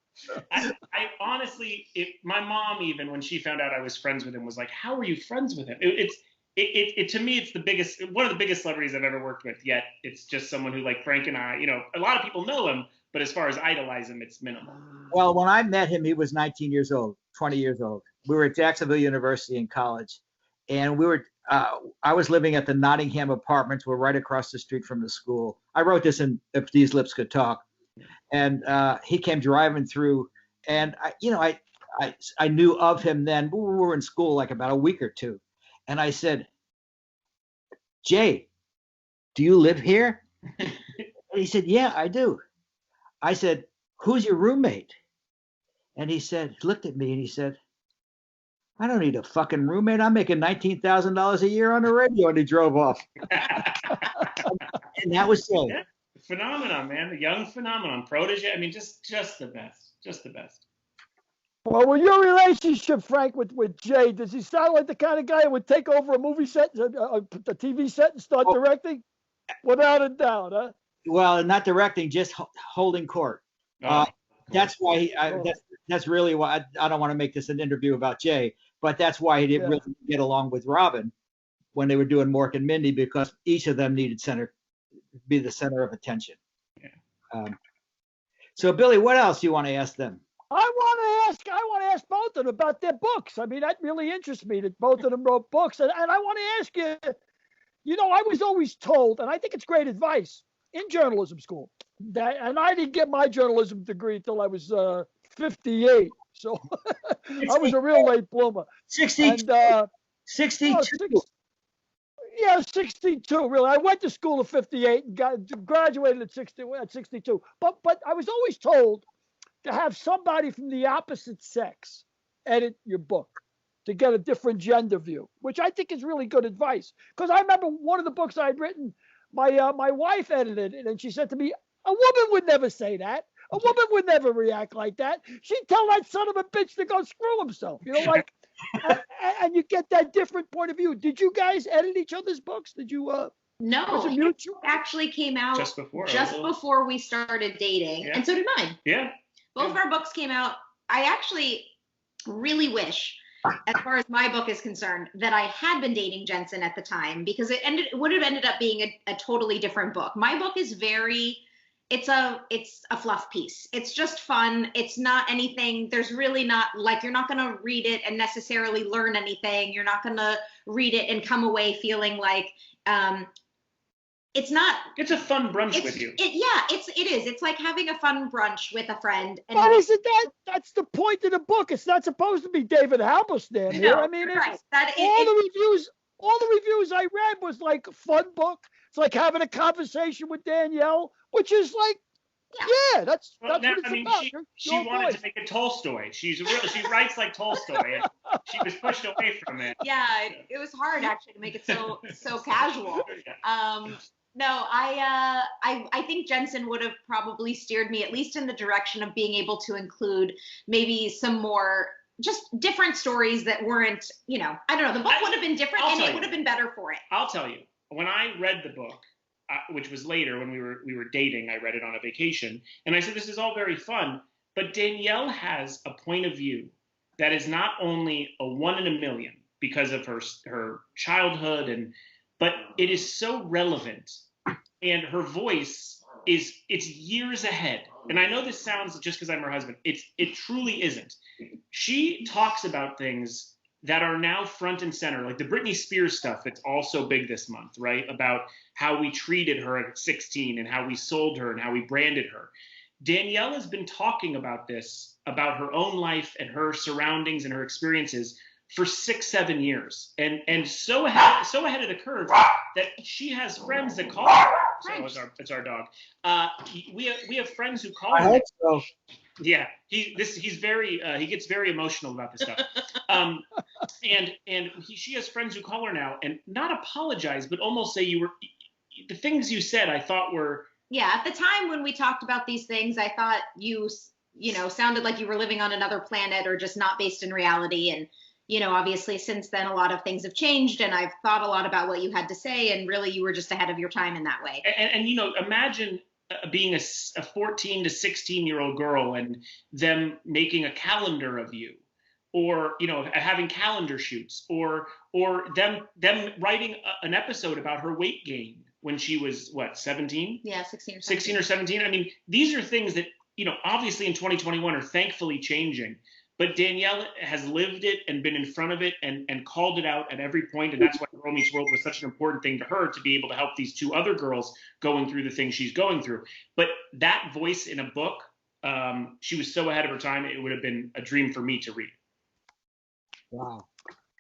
I honestly, my mom, even when she found out I was friends with him, was like, "How are you friends with him?" To me, it's one of the biggest celebrities I've ever worked with. Yet it's just someone who, like Frank and I, a lot of people know him, but as far as idolize him, it's minimal. Well, when I met him, he was 19 years old, 20 years old. We were at Jacksonville University in college, and I was living at the Nottingham Apartments. We're right across the street from the school. I wrote this in If These Lips Could Talk. And he came driving through, and I knew of him then. We were in school like about a week or two, and I said, "Jay, do you live here?" And he said, "Yeah, I do." I said, "Who's your roommate?" And he looked at me and he said, "I don't need a fucking roommate. I'm making $19,000 a year on the radio." And he drove off. And that was so. Yeah. Phenomenon, man. The young phenomenon, protege. I mean, just the best. Just the best. Well, with your relationship, Frank, with Jay, does he sound like the kind of guy who would take over a movie set, a TV set, and start directing? Without a doubt, huh? Well, not directing, just holding court. That's why that's really why I don't want to make this an interview about Jay, but that's why he didn't really get along with Robin when they were doing Mork and Mindy, because each of them needed be the center of attention. Yeah. So Billy, what else do you want to ask them? I want to ask both of them about their books. I mean, that really interests me that both of them wrote books. And I want to ask you, I was always told, and I think it's great advice in journalism school, and I didn't get my journalism degree until I was 58. So I was a real late bloomer. 62. And, 62. Yeah, 62. Really, I went to school at 58 and graduated at 62. But I was always told to have somebody from the opposite sex edit your book to get a different gender view, which I think is really good advice. Because I remember one of the books I'd written, my wife edited it, and she said to me, "A woman would never say that. A woman would never react like that. She'd tell that son of a bitch to go screw himself." And you get that different point of view. Did you guys edit each other's books? Did you? No, it actually came out just before we started dating, and so did mine. Yeah. Both of our books came out. I actually really wish, as far as my book is concerned, that I had been dating Jensen at the time, because it would have ended up being a totally different book. My book is it's a fluff piece. It's just fun. It's not anything. There's really not, like, you're not going to read it and necessarily learn anything. You're not going to read it and come away feeling like, it's a fun brunch with you. It is. It's like having a fun brunch with a friend. And but isn't that's the point of the book? It's not supposed to be David Halberstam here. I mean, all the reviews I read was like a fun book. It's like having a conversation with Danielle, which is like, that's what it's about. She wanted to make a Tolstoy. She writes like Tolstoy, and she was pushed away from it. Yeah, it was hard actually to make it so casual. No, I think Jensen would have probably steered me at least in the direction of being able to include maybe some more just different stories that weren't, I don't know. The book would have been different, and it would have been better for it. I'll tell you, when I read the book, which was later when we were dating, I read it on a vacation, and I said, this is all very fun, but Danielle has a point of view that is not only a 1 in a million because of her childhood, but it is so relevant, and her voice it's years ahead. And I know this sounds just because I'm her husband. It truly isn't. She talks about things that are now front and center, like the Britney Spears stuff that's also big this month, right? About how we treated her at 16 and how we sold her and how we branded her. Danielle has been talking about this, about her own life and her surroundings and her experiences for 6-7 years, and so ahead of the curve that she has friends that call her. So it's our dog. We have friends who call her. I hope so. Yeah, he gets very emotional about this stuff. She has friends who call her now and not apologize, but almost say the things you said I thought were. Yeah, at the time when we talked about these things, I thought you sounded like you were living on another planet or just not based in reality. And, obviously since then, a lot of things have changed, and I've thought a lot about what you had to say, and really you were just ahead of your time in that way. And imagine being a 14 to 16-year-old girl and them making a calendar of you, or having calendar shoots, or them writing an episode about her weight gain when she was 17? Yeah, 16 or 17. 16 or 17. I mean, these are things that obviously in 2021 are thankfully changing, but Danielle has lived it and been in front of it and called it out at every point, and that's why Girl Meets World was such an important thing to her, to be able to help these two other girls going through the things she's going through. But that voice in a book, she was so ahead of her time, it would have been a dream for me to read. Wow.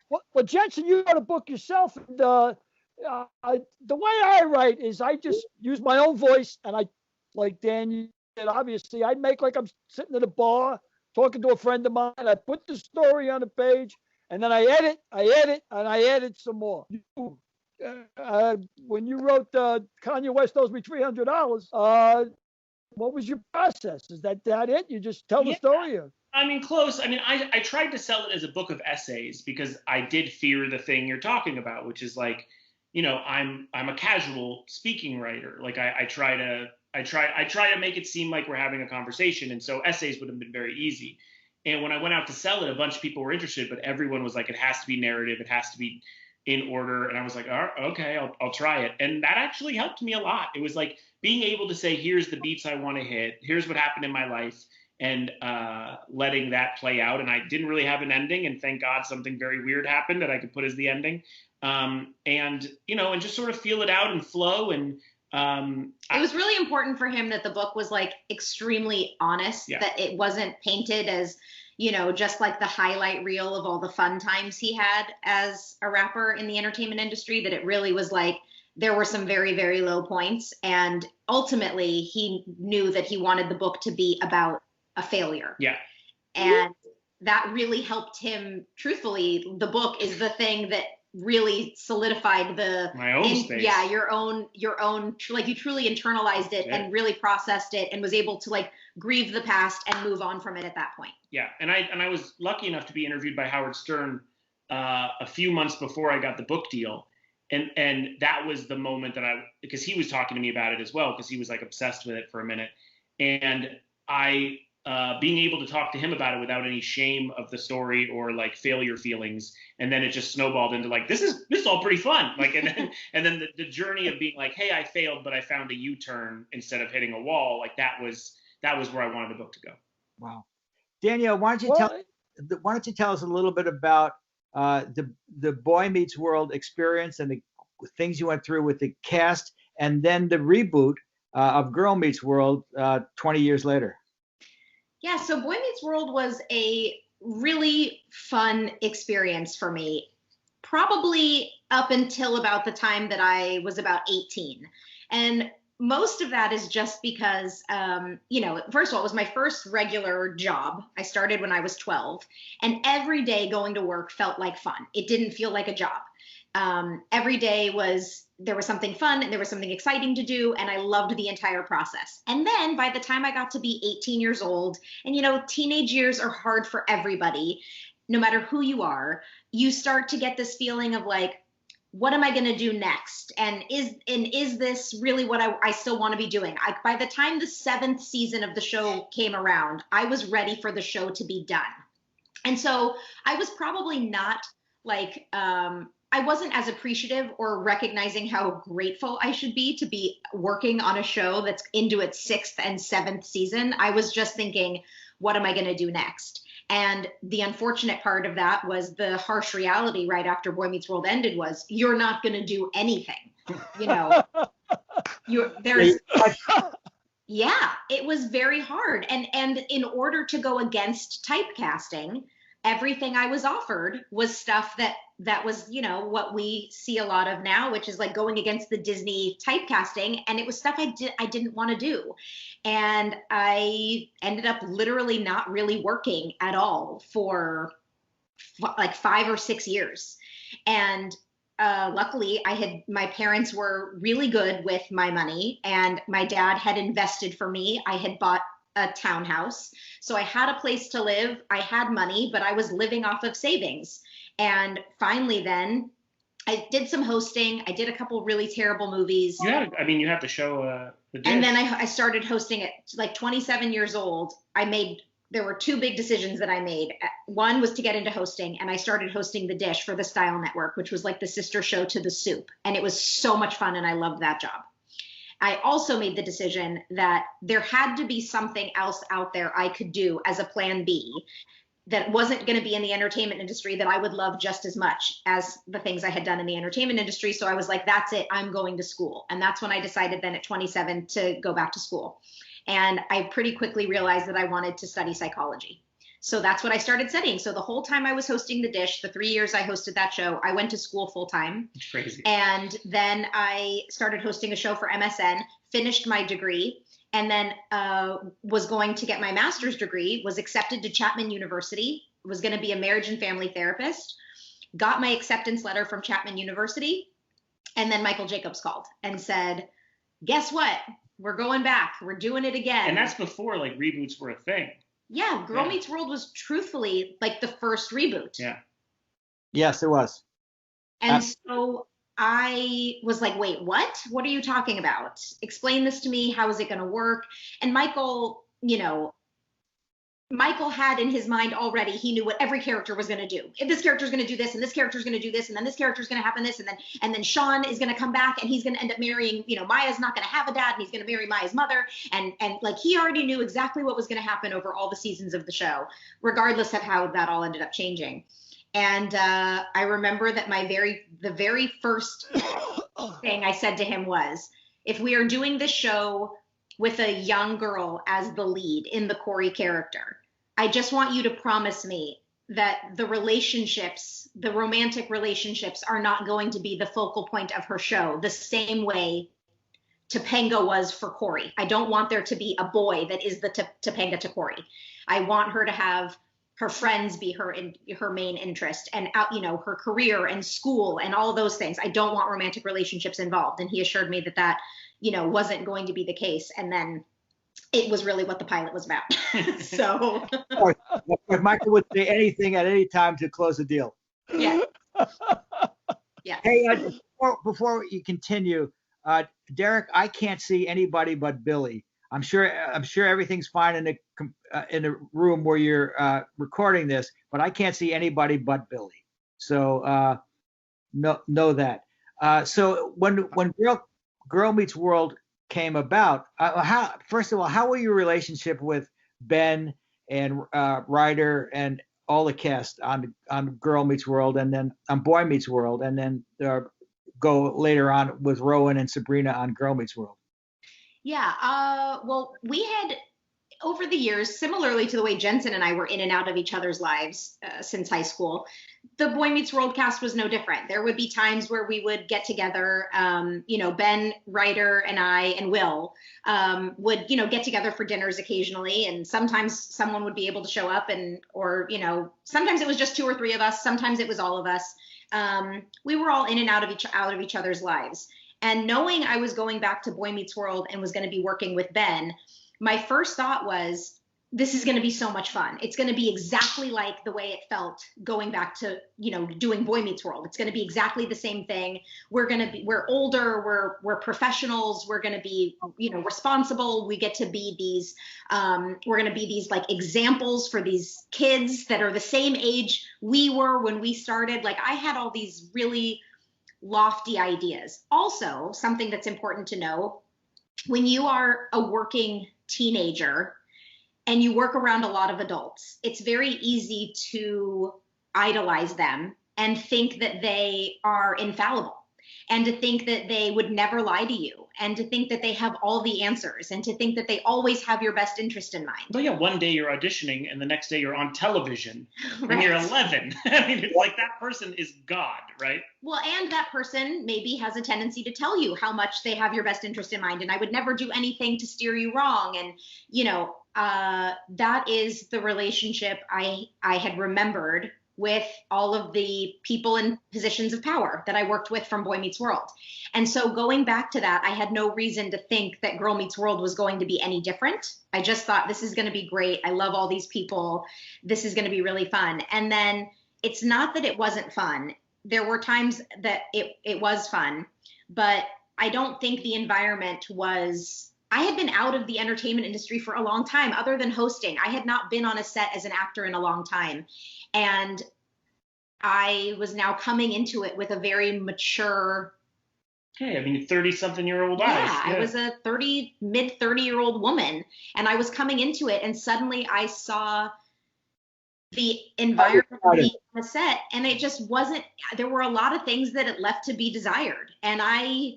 Well, Jensen, you wrote a book yourself, and the way I write is I just use my own voice, and I, like Dan did, obviously, I'd make like I'm sitting at a bar talking to a friend of mine. I put the story on a page, and then I edit, and I edit some more. When you wrote Kanye West owes me $300, what was your process? Is that it? You just tell the story? Or? I mean, close. I mean, I tried to sell it as a book of essays because I did fear the thing you're talking about, which is like, I'm a casual speaking writer. Like I try to make it seem like we're having a conversation, and so essays would have been very easy. And when I went out to sell it, a bunch of people were interested, but everyone was like, it has to be narrative, it has to be in order. And I was like, okay, I'll try it. And that actually helped me a lot. It was like being able to say, here's the beats I want to hit, here's what happened in my life, and letting that play out. And I didn't really have an ending, and thank God something very weird happened that I could put as the ending. And just sort of feel it out and flow. And it was really important for him that the book was like extremely honest, that it wasn't painted as, just like the highlight reel of all the fun times he had as a rapper in the entertainment industry, that it really was like, there were some very, very low points. And ultimately he knew that he wanted the book to be about a failure. Yeah. And that really helped him. Truthfully, the book is the thing that really solidified my own space. Yeah, your own, like you truly internalized it and really processed it and was able to like grieve the past and move on from it at that point. Yeah, and I was lucky enough to be interviewed by Howard Stern a few months before I got the book deal, and that was the moment that because he was talking to me about it as well, because he was like obsessed with it for a minute, and I. Being able to talk to him about it without any shame of the story or like failure feelings, and then it just snowballed into like this is all pretty fun. Like and then the journey of being like, hey, I failed, but I found a U-turn instead of hitting a wall. Like that was where I wanted the book to go. Wow, Danielle, why don't you tell us a little bit about the Boy Meets World experience and the things you went through with the cast, and then the reboot of Girl Meets World 20 years later. Yeah, so Boy Meets World was a really fun experience for me, probably up until about the time that I was about 18. And most of that is just because, first of all, it was my first regular job. I started when I was 12, and every day going to work felt like fun. It didn't feel like a job. Every day there was something fun and there was something exciting to do, and I loved the entire process. And then by the time I got to be 18 years old, and teenage years are hard for everybody, no matter who you are, you start to get this feeling of like, what am I going to do next? And is this really what I still want to be doing? By the time the 7th season of the show came around, I was ready for the show to be done. And so I was probably not like, I wasn't as appreciative or recognizing how grateful I should be to be working on a show that's into its 6th and 7th season. I was just thinking, what am I going to do next? And the unfortunate part of that was the harsh reality right after Boy Meets World ended was you're not going to do anything. Yeah, it was very hard. And in order to go against typecasting, everything I was offered was stuff that was, what we see a lot of now, which is like going against the Disney typecasting. And it was stuff I didn't want to do. And I ended up literally not really working at all for like 5 or 6 years. And luckily my parents were really good with my money, and my dad had invested for me. I had bought a townhouse, so I had a place to live. I had money, but I was living off of savings. And finally then I did some hosting. I did a couple really terrible movies. You have to show the dish. And then I started hosting at like 27 years old. There were 2 big decisions that I made. One was to get into hosting, and I started hosting The Dish for the Style Network, which was like the sister show to The Soup. And it was so much fun, and I loved that job. I also made the decision that there had to be something else out there I could do as a plan B that wasn't going to be in the entertainment industry that I would love just as much as the things I had done in the entertainment industry. So I was like, that's it, I'm going to school. And that's when I decided then at 27 to go back to school. And I pretty quickly realized that I wanted to study psychology. So that's what I started studying. So the whole time I was hosting The Dish, the 3 years I hosted that show, I went to school full time. It's crazy. And then I started hosting a show for MSN, finished my degree, and then was going to get my master's degree, was accepted to Chapman University, was going to be a marriage and family therapist, got my acceptance letter from Chapman University. And then Michael Jacobs called and said, guess what? We're going back. We're doing it again. And that's before like reboots were a thing. Yeah, Girl Meets World was truthfully like the first reboot. Yeah. Yes, it was. And so I was like, wait, what? What are you talking about? Explain this to me. How is it going to work? And Michael, Michael had in his mind already, he knew what every character was going to do. If this character is going to do this, and this character is going to do this, and then this character is going to happen this, and then Sean is going to come back, and he's going to end up marrying, Maya's not going to have a dad, and he's going to marry Maya's mother, and like he already knew exactly what was going to happen over all the seasons of the show, regardless of how that all ended up changing. And I remember that the very first thing I said to him was, if we are doing this show with a young girl as the lead in the Corey character, I just want you to promise me that the romantic relationships are not going to be the focal point of her show the same way Topanga was for Corey. I don't want there to be a boy that is the Topanga to Corey. I want her to have her friends be her main interest, and her career and school and all those things. I don't want romantic relationships involved. And he assured me that wasn't going to be the case. And then it was really what the pilot was about. So if Michael would say anything at any time to close the deal. Yeah. Yeah. Hey, before you continue, Derek, I can't see anybody but Billy. I'm sure everything's fine in the room where you're recording this, but I can't see anybody but Billy. So know that. So when Girl Meets World came about, first of all, how was your relationship with Ben and Ryder and all the cast on Girl Meets World, and then on Boy Meets World, and then go later on with Rowan and Sabrina on Girl Meets World? Yeah, well, we had, over the years, similarly to the way Jensen and I were in and out of each other's lives since high school, the Boy Meets World cast was no different. There would be times where we would get together, Ben, Ryder, and I, and Will would, get together for dinners occasionally, and sometimes someone would be able to show up, or sometimes it was just 2 or 3 of us, sometimes it was all of us. We were all in and out of each other's lives. And knowing I was going back to Boy Meets World and was going to be working with Ben, my first thought was, this is going to be so much fun. It's going to be exactly like the way it felt going back to, doing Boy Meets World. It's going to be exactly the same thing. We're older, we're professionals. We're going to be, responsible. We get to be these, we're going to be these like examples for these kids that are the same age we were when we started. Like I had all these really lofty ideas. Also, something that's important to know, when you are a working teenager and you work around a lot of adults, it's very easy to idolize them and think that they are infallible. and to think that they would never lie to you, and to think that they have all the answers, and to think that they always have your best interest in mind. Well, yeah, one day you're auditioning and the next day you're on television Right. and you're 11. I mean, it's like that person is God, right? Well, and that person maybe has a tendency to tell you how much they have your best interest in mind, and I would never do anything to steer you wrong. And, that is the relationship I had remembered with all of the people in positions of power that I worked with from Boy Meets World. And so going back to that, I had no reason to think that Girl Meets World was going to be any different. I just thought, this is going to be great. I love all these people. This is going to be really fun. And then it's not that it wasn't fun. There were times that it was fun, but I don't think the environment was, I had been out of the entertainment industry for a long time, other than hosting. I had not been on a set as an actor in a long time. And I was now coming into it with a very mature. Hey, I mean, 30-something-year-old eyes. Yeah, I was a mid 30-year-old woman, and I was coming into it, and suddenly I saw the environment being on the set, and it just wasn't, there were a lot of things that it left to be desired, and I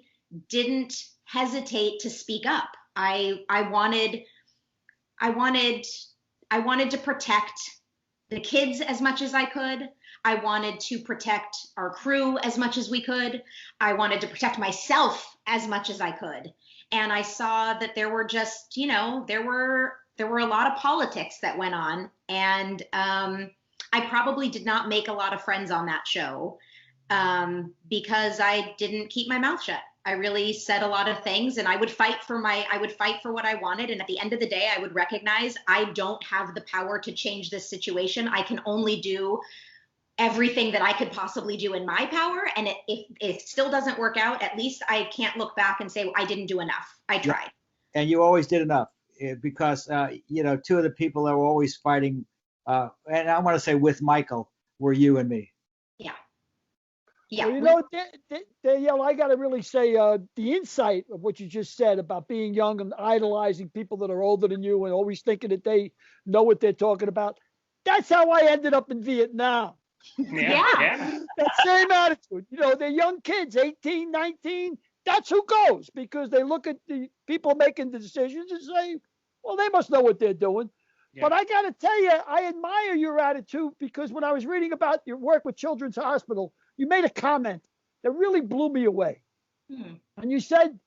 didn't hesitate to speak up. I wanted to protect the kids as much as I could. I wanted to protect our crew as much as we could. I wanted to protect myself as much as I could. And I saw that there were just, there were a lot of politics that went on. And I probably did not make a lot of friends on that show because I didn't keep my mouth shut. I really said a lot of things, and I would fight for what I wanted. And at the end of the day, I would recognize I don't have the power to change this situation. I can only do everything that I could possibly do in my power. And if it still doesn't work out, at least I can't look back and say, well, I didn't do enough. I tried. And you always did enough because, two of the people that were always fighting, and I want to say with Michael, were you and me. Yeah. Yeah. Well, Danielle, I got to really say the insight of what you just said about being young and idolizing people that are older than you and always thinking that they know what they're talking about. That's how I ended up in Vietnam. Yeah. That same attitude. They're young kids, 18, 19. That's who goes, because they look at the people making the decisions and say, well, they must know what they're doing. Yeah. But I got to tell you, I admire your attitude, because when I was reading about your work with Children's Hospital, you made a comment that really blew me away. And you said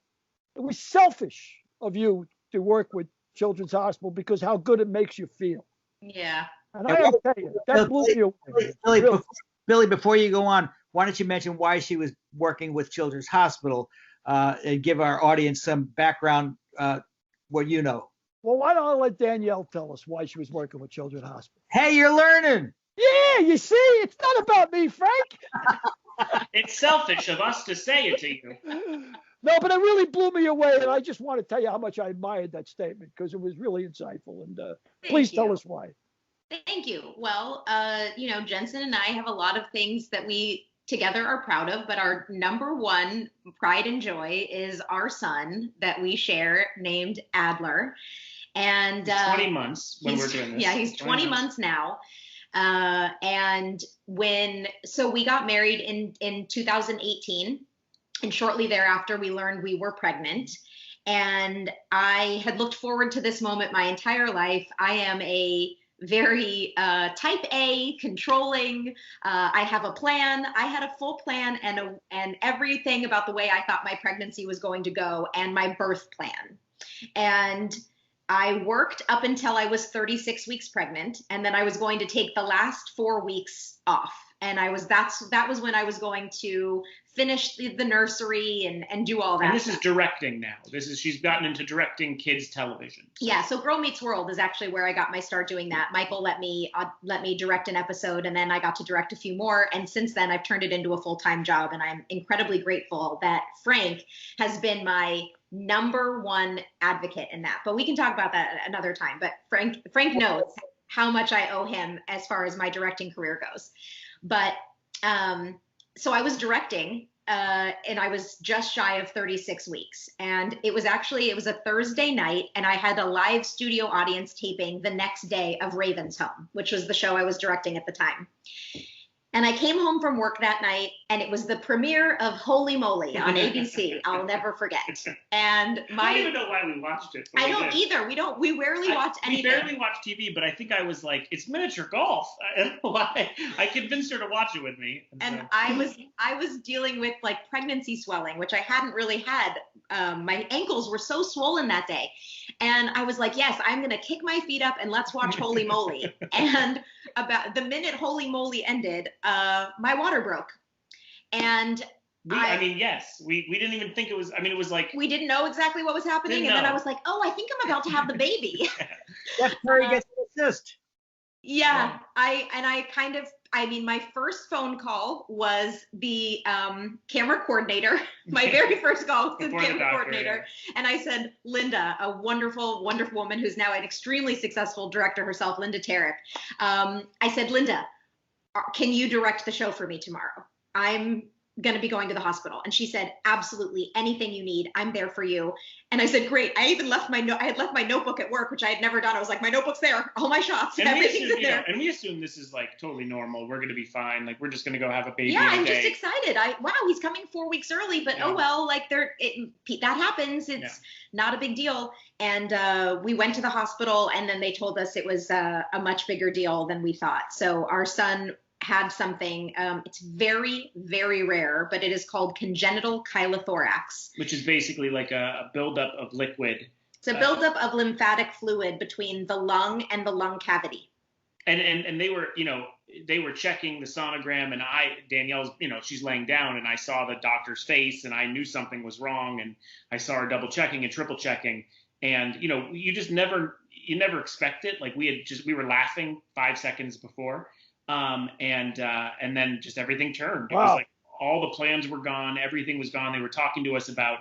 it was selfish of you to work with Children's Hospital because how good it makes you feel. Yeah. And I got to tell you, that blew me away. Billy, before you go on, why don't you mention why she was working with Children's Hospital and give our audience some background, what you know. Well, why don't I let Danielle tell us why she was working with Children's Hospital? Hey, you're learning. Yeah, you see, it's not about me, Frank. It's selfish of us to say it to you. No, but it really blew me away, and I just want to tell you how much I admired that statement, because it was really insightful. And please tell us why. Thank you. Well, Jensen and I have a lot of things that we together are proud of, but our number one pride and joy is our son that we share, named Adler. And 20 months when we're doing this. Yeah, he's 20 months now. And so we got married in 2018, and shortly thereafter we learned we were pregnant. And I had looked forward to this moment my entire life. I am a very type A, controlling. I have a plan. I had a full plan and everything about the way I thought my pregnancy was going to go, and my birth plan. And I worked up until I was 36 weeks pregnant, and then I was going to take the last 4 weeks off. And that was when I was going to finish the nursery and do all that. And this is directing now. She's gotten into directing kids television. So. Yeah. So Girl Meets World is actually where I got my start doing that. Michael let me direct an episode, and then I got to direct a few more. And since then I've turned it into a full-time job. And I'm incredibly grateful that Frank has been my number one advocate in that. But we can talk about that another time. But Frank knows how much I owe him as far as my directing career goes. But so I was directing and I was just shy of 36 weeks. And it was a Thursday night, and I had a live studio audience taping the next day of Raven's Home, which was the show I was directing at the time. And I came home from work that night, and it was the premiere of Holy Moly on ABC. I'll never forget. And I don't even know why we watched it. I don't either. We rarely watch anything. We barely watch TV, but I think I was like, it's miniature golf. I don't know why. I convinced her to watch it with me. And so. I was dealing with like pregnancy swelling, which I hadn't really had. My ankles were so swollen that day. And I was like, yes, I'm going to kick my feet up and let's watch Holy Moly. And about the minute Holy Moly ended, my water broke. And yes, we didn't even think it was, it was like. We didn't know exactly what was happening. And then I was like, oh, I think I'm about to have the baby. Jeff Perry gets an assist. Yeah, my first phone call was the camera coordinator. My very first call was the camera coordinator. Yeah. And I said, Linda, a wonderful, wonderful woman who's now an extremely successful director herself, Linda Tarek. I said, Linda, can you direct the show for me tomorrow? I'm going to be going to the hospital. And she said, absolutely, anything you need, I'm there for you. And I said, great. I even left I had left my notebook at work, which I had never done. I was like, my notebook's there, all my shots, and everything's in there. And we assume this is like totally normal. We're going to be fine. Like, we're just going to go have a baby. Yeah, I'm just excited. Wow, he's coming 4 weeks early, but oh well, like that happens. It's not a big deal. And we went to the hospital, and then they told us it was a much bigger deal than we thought. So our son had something, it's very, very rare, but it is called congenital chylothorax. Which is basically like a buildup of liquid. It's a buildup of lymphatic fluid between the lung and the lung cavity. And they were checking the sonogram, and Danielle's, she's laying down, and I saw the doctor's face, and I knew something was wrong, and I saw her double checking and triple checking. And, you never expect it. Like we were laughing 5 seconds before. And then just everything turned. Wow. It was like all the plans were gone. Everything was gone. They were talking to us about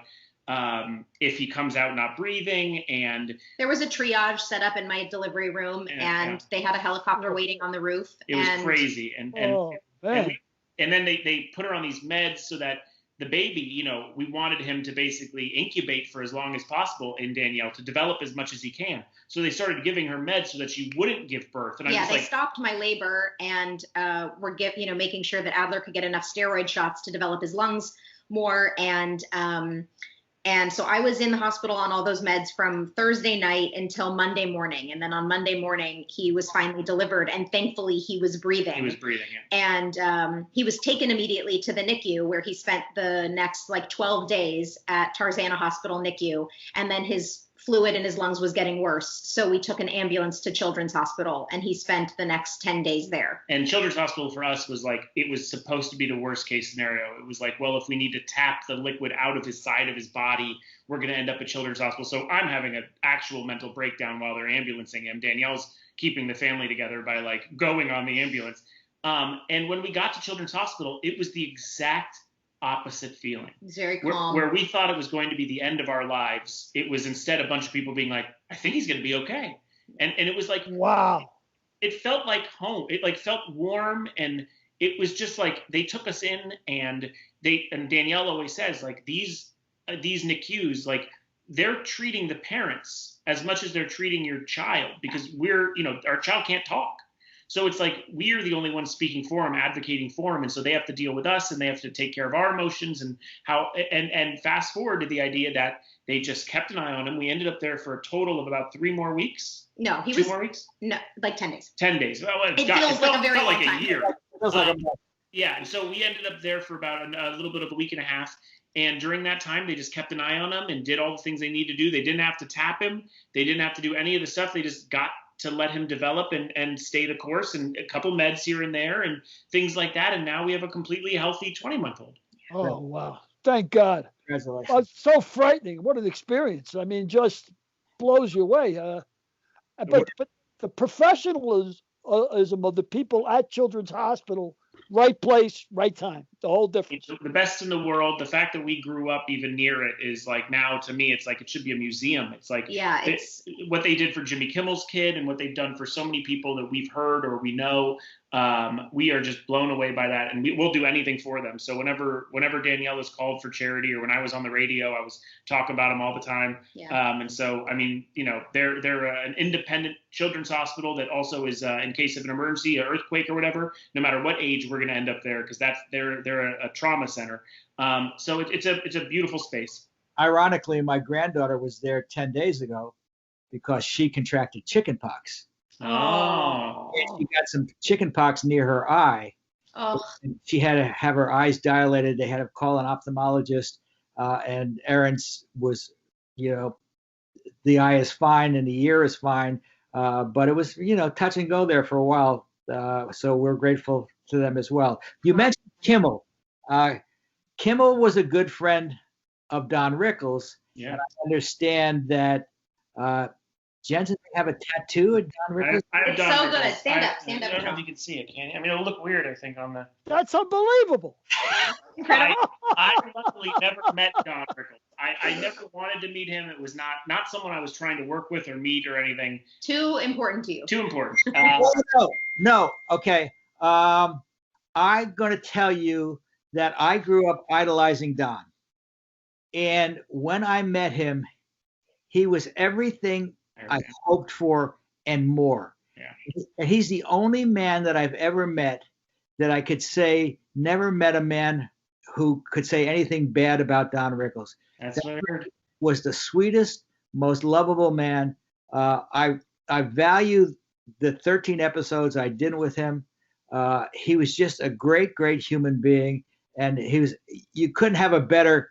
if he comes out not breathing. And there was a triage set up in my delivery room, and they had a helicopter waiting on the roof. It was crazy. And then they put her on these meds so that the baby, we wanted him to basically incubate for as long as possible in Danielle to develop as much as he can. So they started giving her meds so that she wouldn't give birth. And they stopped my labor and were making sure that Adler could get enough steroid shots to develop his lungs more. And so I was in the hospital on all those meds from Thursday night until Monday morning. And then on Monday morning, he was finally delivered. And thankfully, he was breathing. He was breathing, yeah. And he was taken immediately to the NICU, where he spent the next 12 days at Tarzana Hospital NICU. And then his fluid in his lungs was getting worse. So we took an ambulance to Children's Hospital, and he spent the next 10 days there. And Children's Hospital for us was it was supposed to be the worst case scenario. It was like, well, if we need to tap the liquid out of his side of his body, we're going to end up at Children's Hospital. So I'm having an actual mental breakdown while they're ambulancing him. Danielle's keeping the family together by going on the ambulance. And when we got to Children's Hospital, it was the exact opposite feeling. Very calm. Where we thought it was going to be the end of our lives, it was instead a bunch of people being like, I think he's going to be okay. And it was like, wow. It felt like home. It felt warm, and it was just like they took us in, and Danielle always says these NICUs, they're treating the parents as much as they're treating your child, because our child can't talk. So it's like we're the only ones speaking for him, advocating for him, and so they have to deal with us, and they have to take care of our emotions and fast forward to the idea that they just kept an eye on him. We ended up there for a total of about 3 more weeks. No, Two more weeks? No, 10 days. 10 days. Well, it feels like a very long time. A year. Yeah, and so we ended up there for about a little bit of a week and a half. And during that time, they just kept an eye on him and did all the things they need to do. They didn't have to tap him. They didn't have to do any of the stuff. They just got to let him develop and stay the course, and a couple meds here and there and things like that. And now we have a completely healthy 20-month-old. Oh, wow. Thank God. Congratulations. Oh, it's so frightening. What an experience. I mean, just blows you away. But the professionalism of the people at Children's Hospital, right place, right time. the whole difference. It's the best in the world. The fact that we grew up even near it is like, now to me, it's like it should be a museum. It's like, Yeah, it's what they did for Jimmy Kimmel's kid and what they've done for so many people that we've heard or we know. We are just blown away by that, and we'll do anything for them. So whenever Danielle is called for charity, or when I was on the radio, I was talking about them all the time. yeah. And so, I mean, you know, they're an independent children's hospital that also is, in case of an emergency, an earthquake or whatever, no matter what age, we're going to end up there, because they're a trauma center. So it's a beautiful space. Ironically, my granddaughter was there 10 days ago because she contracted chickenpox. Oh. And she got some chickenpox near her eye. Oh, And she had to have her eyes dilated. They had to call an ophthalmologist. And Aaron's was, you know, the eye is fine and the ear is fine. But it was, you know, touch and go there for a while. So we're grateful to them as well. You mentioned Kimmel. Kimmel was a good friend of Don Rickles. Yeah. And I understand that Jensen may have a tattoo of Don Rickles. I've It's done so Rickles. good. Stand up, I don't know if you can see it, can you? I mean, it'll look weird, I think, on the. That's unbelievable. I luckily never met Don Rickles. I never wanted to meet him. It was not someone I was trying to work with or meet or anything. too important to you. Too important. No. Okay. I'm going to tell you that I grew up idolizing Don. And when I met him, he was everything I hoped for and more. Yeah. And he's the only man that I've ever met that I could say never met a man who could say anything bad about Don Rickles. That's weird. Was the sweetest, most lovable man. I value the 13 episodes I did with him. He was just a great, great human being, and you couldn't have better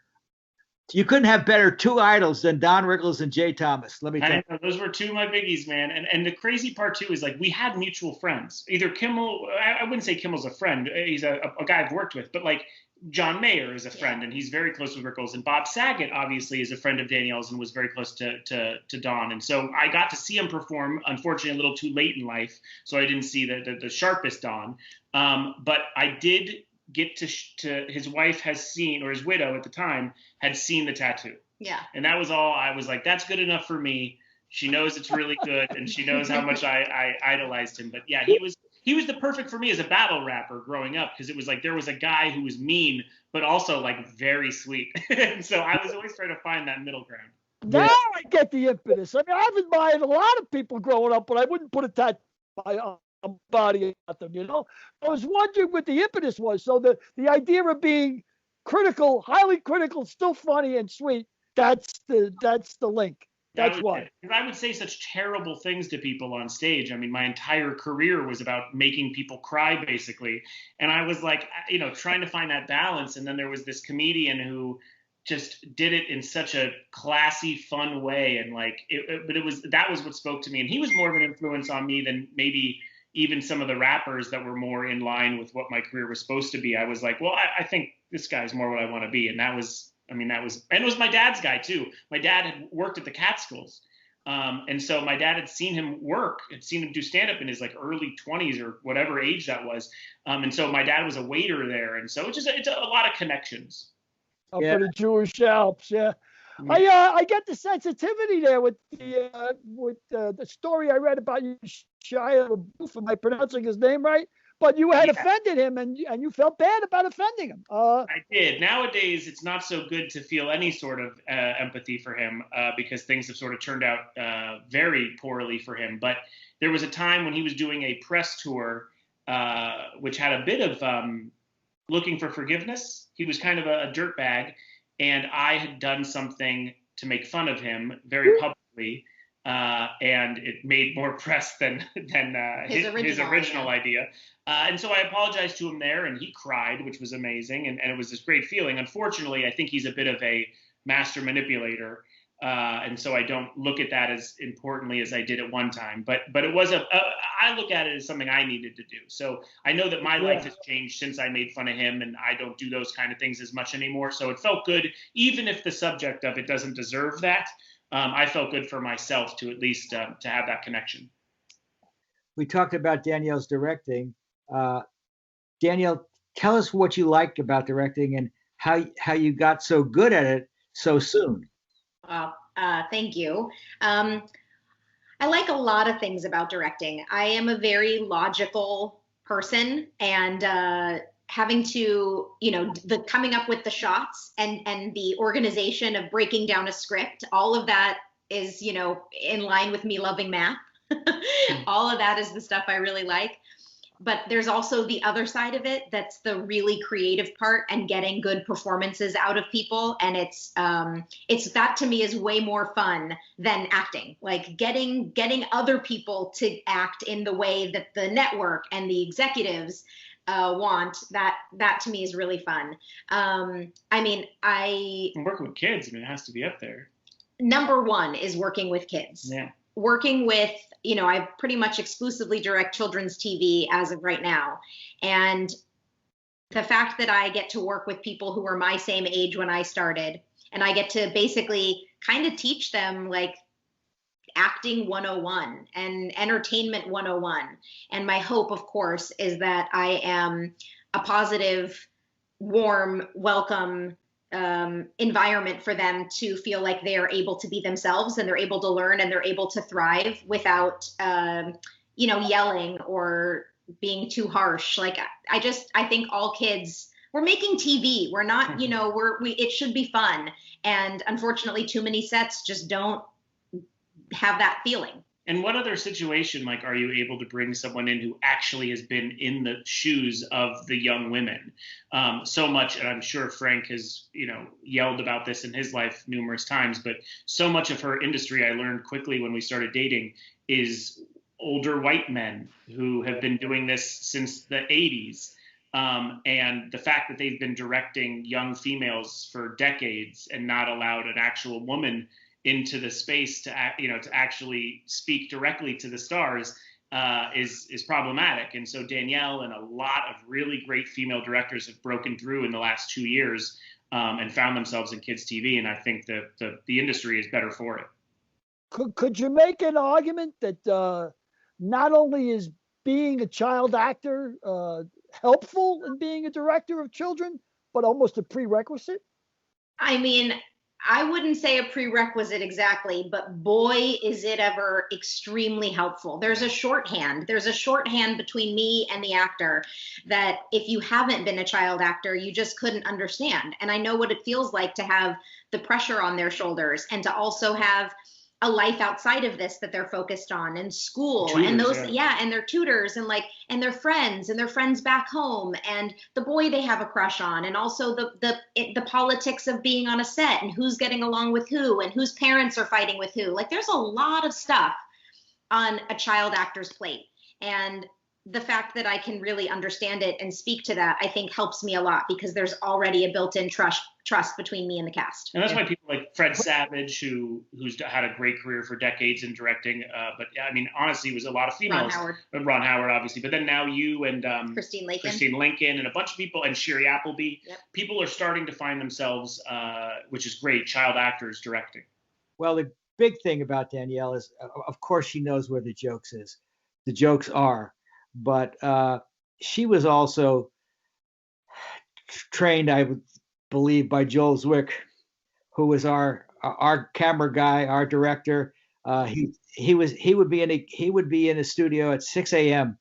two idols than Don Rickles and Jay Thomas. Let me tell you. I know, those were two of my biggies, man. And the crazy part too is, like, we had mutual friends. Either Kimmel, I wouldn't say Kimmel's a friend. He's a guy I've worked with, but like John Mayer is a friend, and he's very close with Rickles. And Bob Saget obviously is a friend of Danielle's and was very close to Don. And so I got to see him perform, unfortunately, a little too late in life, so I didn't see the sharpest Don. But I did get to his wife has seen, or his widow at the time had seen the tattoo. Yeah. And that was all. I was like, that's good enough for me. She knows it's really good, and she knows how much I idolized him. But yeah, he was the perfect for me as a battle rapper growing up, because it was like there was a guy who was mean but also like very sweet. And so I was always trying to find that middle ground. Now I get the impetus. I mean, I've admired a lot of people growing up, but I wouldn't put a tattoo on my body at them, you know? I was wondering what the impetus was. So the idea of being critical, highly critical, still funny and sweet, that's the link. That's why. Because I would say such terrible things to people on stage. I mean, my entire career was about making people cry, basically. And I was like, you know, trying to find that balance. And then there was this comedian who just did it in such a classy, fun way. And like, that was what spoke to me. And he was more of an influence on me than maybe even some of the rappers that were more in line with what my career was supposed to be. I was like, well, I think this guy's more what I want to be. And it was my dad's guy too. My dad had worked at the Catskills. And so my dad had seen him work, had seen him do stand-up in his like early 20s or whatever age that was. And so my dad was a waiter there. And so it's a lot of connections. Up for the Jewish Alps, yeah. I get the sensitivity there with the story I read about you, Shia LaBeouf. Am I pronouncing his name right? But you had offended him, and you felt bad about offending him. I did. Nowadays, it's not so good to feel any sort of empathy for him because things have sort of turned out very poorly for him. But there was a time when he was doing a press tour, which had a bit of looking for forgiveness. He was kind of a dirtbag, and I had done something to make fun of him very publicly. And it made more press than his original idea. And so I apologized to him there, and he cried, which was amazing. And it was this great feeling. Unfortunately, I think he's a bit of a master manipulator. And so I don't look at that as importantly as I did at one time. But it was I look at it as something I needed to do. So I know that my life has changed since I made fun of him, and I don't do those kind of things as much anymore. So it felt good, even if the subject of it doesn't deserve that. I felt good for myself to at least to have that connection. We talked about Danielle's directing. Danielle, tell us what you like about directing and how you got so good at it so soon. Thank you. I like a lot of things about directing. I am a very logical person, and having to, the coming up with the shots and the organization of breaking down a script, all of that is, in line with me loving math. All of that is the stuff I really like. But there's also the other side of it that's the really creative part and getting good performances out of people. And it's that to me is way more fun than acting. Like getting other people to act in the way that the network and the executives want, that to me is really fun. Working with kids, it has to be up there. Number one is working with kids. Yeah. Working with, I pretty much exclusively direct children's TV as of right now. And the fact that I get to work with people who were my same age when I started, and I get to basically kind of teach them like acting 101 and entertainment 101. And my hope, of course, is that I am a positive, warm, welcome environment for them to feel like they are able to be themselves and they're able to learn and they're able to thrive without, yelling or being too harsh. Like, I think all kids, we're making TV. We're not, it should be fun. And unfortunately, too many sets just don't have that feeling. And what other situation, are you able to bring someone in who actually has been in the shoes of the young women so much? And I'm sure Frank has, yelled about this in his life numerous times, but so much of her industry, I learned quickly when we started dating, is older white men who have been doing this since the 80s. And the fact that they've been directing young females for decades and not allowed an actual woman into the space to actually speak directly to the stars is problematic. And so Danielle and a lot of really great female directors have broken through in the last 2 years and found themselves in kids TV. And I think the industry is better for it. Could you make an argument that not only is being a child actor helpful in being a director of children, but almost a prerequisite? I wouldn't say a prerequisite exactly, but boy, is it ever extremely helpful. There's a shorthand between me and the actor that if you haven't been a child actor, you just couldn't understand. And I know what it feels like to have the pressure on their shoulders and to also have a life outside of this that they're focused on, and school tutors, and those, and their tutors and their friends back home and the boy they have a crush on, and also the politics of being on a set and who's getting along with who and whose parents are fighting with who. Like, there's a lot of stuff on a child actor's plate, and the fact that I can really understand it and speak to that, I think helps me a lot, because there's already a built-in trust between me and the cast. And that's why people like Fred Savage, who's had a great career for decades in directing, but honestly, it was a lot of females. Ron Howard, obviously, but then now you and Christine Lincoln and a bunch of people, and Sherry Appleby. Yep. People are starting to find themselves, which is great, child actors directing. Well, the big thing about Danielle is, of course, she knows where the jokes are. But she was also trained, I would believe, by Joel Zwick, who was our camera guy, our director. He would be in a studio at 6 a.m.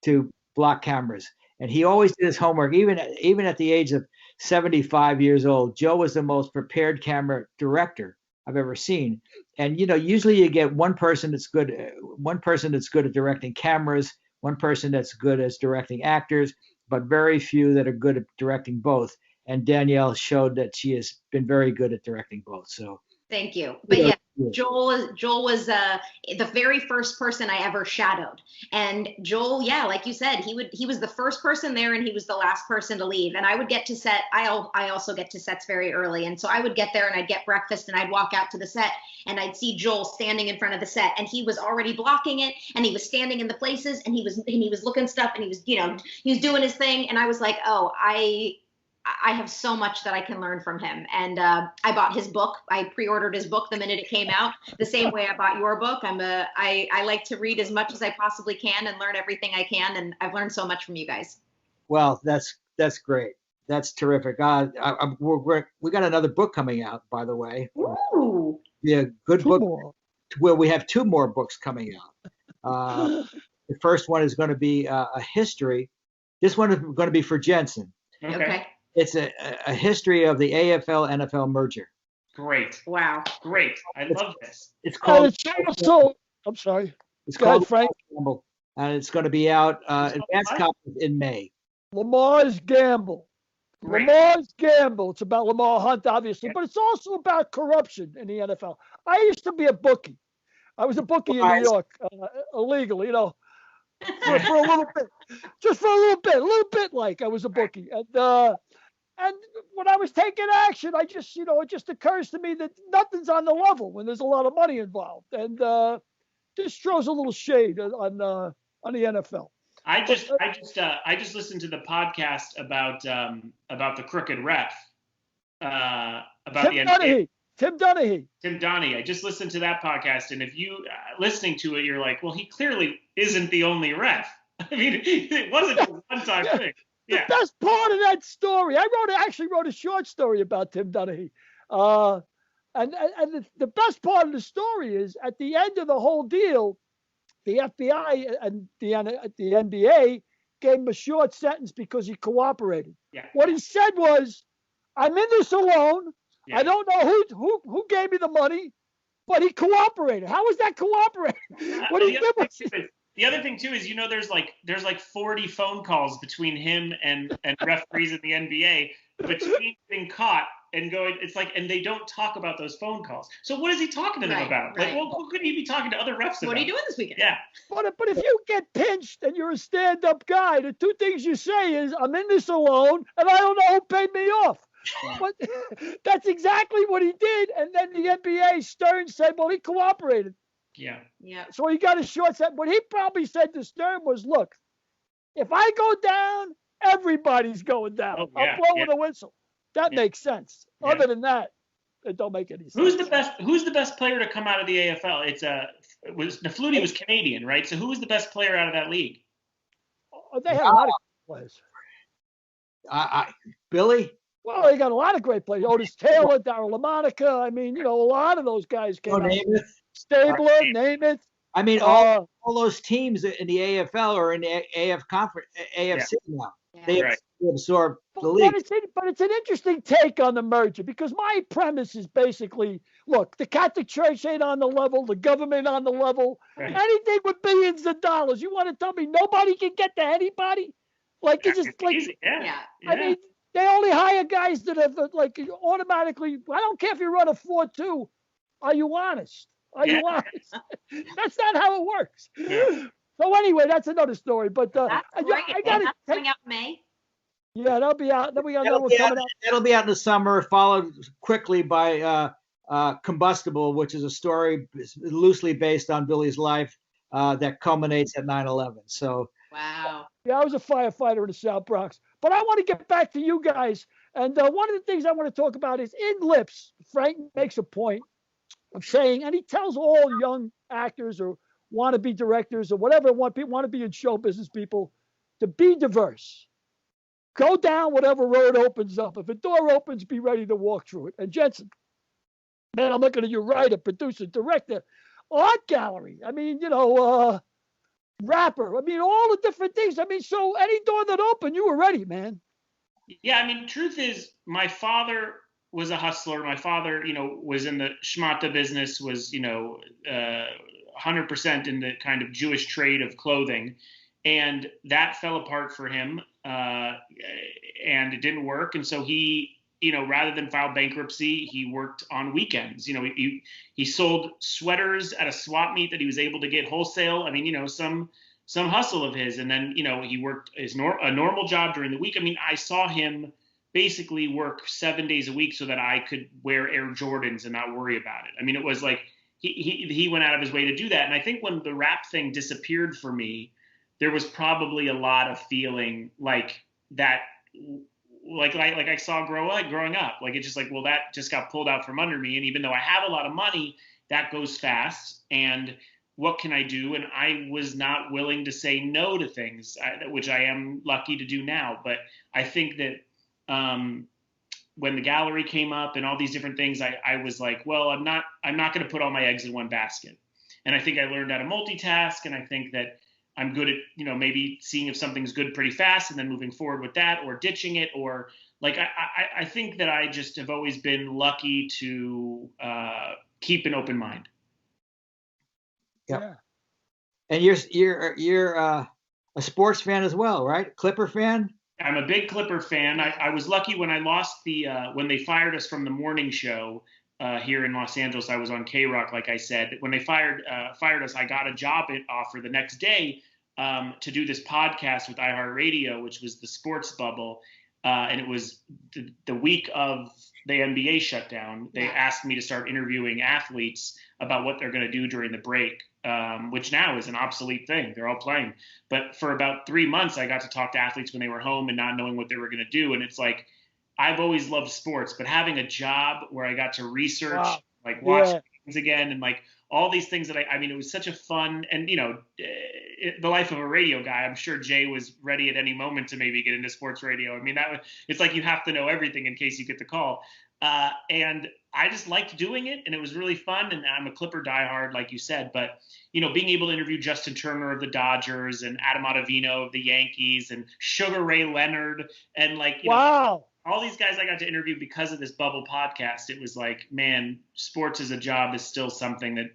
to block cameras, and he always did his homework. Even at the age of 75 years old, Joe was the most prepared camera director I've ever seen. And usually you get one person that's good at directing cameras, one person that's good at directing actors, but very few that are good at directing both. And Danielle showed that she has been very good at directing both. So thank you. But yeah, Joel was the very first person I ever shadowed. And Joel, like you said, he was the first person there and he was the last person to leave. And I would get to set. I also get to sets very early. And so I would get there and I'd get breakfast and I'd walk out to the set and I'd see Joel standing in front of the set, and he was already blocking it, and he was standing in the places, and he was looking stuff, and he was doing his thing. And I was like, oh, I have so much that I can learn from him. And I bought his book. I pre-ordered his book the minute it came out, the same way I bought your book. I like to read as much as I possibly can and learn everything I can. And I've learned so much from you guys. Well, that's That's great. That's terrific. We got another book coming out, by the way. Ooh. Yeah, good Two book. more. Well, we have 2 more books coming out. The first one is going to be a history. This one is going to be for Jensen. Okay. It's a history of the AFL NFL merger. Great. Wow. Great. I love this. It's And called. it's also, I'm sorry. It's Go ahead, called Frank. Gamble, and it's going to be out advanced what? copies in May. Lamar's Gamble. Great. Lamar's Gamble. It's about Lamar Hunt, obviously, but it's also about corruption in the NFL. I used to be a bookie. I was a bookie in New York, illegally, for a little bit, just for a little bit like I was a bookie. And when I was taking action, I just, it just occurs to me that nothing's on the level when there's a lot of money involved. And this throws a little shade on the NFL. I just listened to the podcast about the crooked ref. About the NBA. Tim Donaghy. I just listened to that podcast, and if you listening to it, you're like, well, he clearly isn't the only ref. I mean, it wasn't a one-time thing. The best part of that story, I actually wrote a short story about Tim Donaghy. And the best part of the story is at the end of the whole deal, the FBI and the NBA gave him a short sentence because he cooperated. Yeah. What he said was, I'm in this alone. Yeah. I don't know who gave me the money, but he cooperated. How was that cooperating? The other thing too is, there's like 40 phone calls between him and referees in the NBA between being caught and going. It's like, and they don't talk about those phone calls. So what is he talking to them about? Right. Like, well, who could he be talking to other refs about? What are you doing this weekend? Yeah. But if you get pinched and you're a stand-up guy, the 2 things you say is, I'm in this alone and I don't know who paid me off. But that's exactly what he did. And then the NBA, Stern said, well, he cooperated. Yeah. Yeah. So he got a short set. What he probably said to Stern was, look, if I go down, everybody's going down. Oh, yeah, I'm blowing a whistle. That makes sense. Yeah. Other than that, it don't make any sense. Who's the best player to come out of the AFL? Nafluti was Canadian, right? So who was the best player out of that league? They had a lot of players. Billy? Well, they got a lot of great players. Otis Taylor, Darryl LaMonica. I mean, a lot of those guys came out. Stabler, name it. I mean, all those teams in the AFL are in the AFC now. Yeah. They Right. absorb the league. But it's an interesting take on the merger because my premise is basically, look, the Catholic Church ain't on the level, the government on the level, Right. anything with billions of dollars. You want to tell me nobody can get to anybody? Like, it's just like, Easy. Yeah. I mean, they only hire guys that have like automatically. I don't care if you run a 4.2. Are you honest? Are you honest? That's not how it works. Yeah. So anyway, that's another story. But That's great. I got That's to. coming out in May. Yeah, that'll be out. Then we got another That'll one be, coming out. that'll be out in the summer, followed quickly by Combustible, which is a story loosely based on Billy's life that culminates at 9/11. So, Wow. Yeah, I was a firefighter in the South Bronx. But I want to get back to you guys. And one of the things I want to talk about is in Lips, Frank makes a point of saying, and he tells all young actors or wannabe directors or whatever want to be in show business people to be diverse. Go down whatever road opens up. If a door opens, be ready to walk through it. And Jensen, man, I'm looking at you, writer, producer, director, art gallery. I mean, rapper. I mean, all the different things. I mean, so any door that opened, you were ready, man. Yeah, I mean, truth is, my father was a hustler. My father, was in the schmata business, was, 100% in the kind of Jewish trade of clothing. And that fell apart for him, and it didn't work. And so he, rather than file bankruptcy, he worked on weekends. He sold sweaters at a swap meet that he was able to get wholesale. I mean, some hustle of his. And then, he worked a normal job during the week. I mean, I saw him basically work 7 days a week so that I could wear Air Jordans and not worry about it. I mean, it was like he went out of his way to do that. And I think when the rap thing disappeared for me, there was probably a lot of feeling like that, like I saw growing up. Like, it's just like, well, that just got pulled out from under me. And even though I have a lot of money, that goes fast. And what can I do? And I was not willing to say no to things, which I am lucky to do now. But I think that when the gallery came up and all these different things, I was like, well, I'm not going to put all my eggs in one basket. And I think I learned how to multitask. And I think that I'm good at, maybe seeing if something's good pretty fast and then moving forward with that, or ditching it, or like, I think that I just have always been lucky to keep an open mind. Yeah. And you're a sports fan as well, right? Clipper fan? I'm a big Clipper fan. I was lucky when I lost when they fired us from the morning show here in Los Angeles. I was on K-Rock, like I said. When they fired us, I got a job offer the next day to do this podcast with iHeartRadio, which was the Sports Bubble. And it was the week of the NBA shutdown. They asked me to start interviewing athletes about what they're going to do during the break, which now is an obsolete thing. They're all playing. But for about 3 months, I got to talk to athletes when they were home and not knowing what they were going to do. And it's like, I've always loved sports, but having a job where I got to research, watch things again, and like all these things that it was such a fun, and the life of a radio guy. I'm sure Jay was ready at any moment to maybe get into sports radio. It's like you have to know everything in case you get the call. And I just liked doing it, and it was really fun. And I'm a Clipper diehard, like you said, but being able to interview Justin Turner of the Dodgers and Adam Ottavino of the Yankees and Sugar Ray Leonard and all these guys I got to interview because of this Bubble podcast. It was like, man, sports as a job is still something that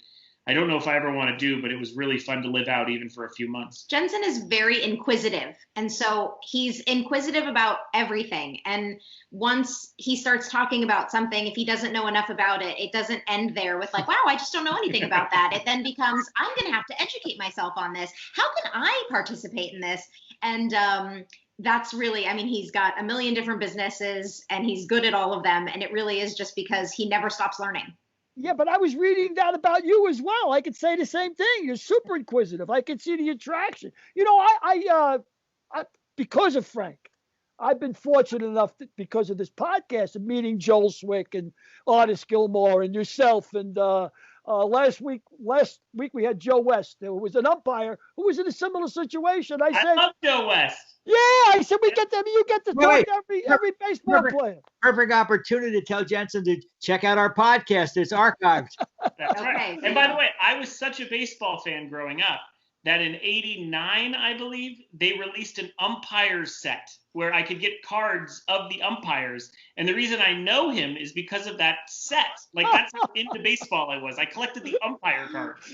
I don't know if I ever want to do, but it was really fun to live out even for a few months. Jensen is very inquisitive. And so he's inquisitive about everything. And once he starts talking about something, if he doesn't know enough about it, it doesn't end there with like, wow, I just don't know anything about that. It then becomes, I'm going to have to educate myself on this. How can I participate in this? And that's really, he's got a million different businesses and he's good at all of them. And it really is just because he never stops learning. Yeah, but I was reading that about you as well. I could say the same thing. You're super inquisitive. I can see the attraction. I because of Frank, I've been fortunate enough because of this podcast of meeting Joel Swick and Artis Gilmore and yourself. And last week we had Joe West, who was an umpire who was in a similar situation. I love Joe West. Yeah, I said you get to talk to every baseball player. Perfect opportunity to tell Jensen to check out our podcast. It's archived. That's right. And by the way, I was such a baseball fan growing up that in '89, I believe, they released an umpire set where I could get cards of the umpires. And the reason I know him is because of that set. Like, that's how into baseball I was. I collected the umpire cards.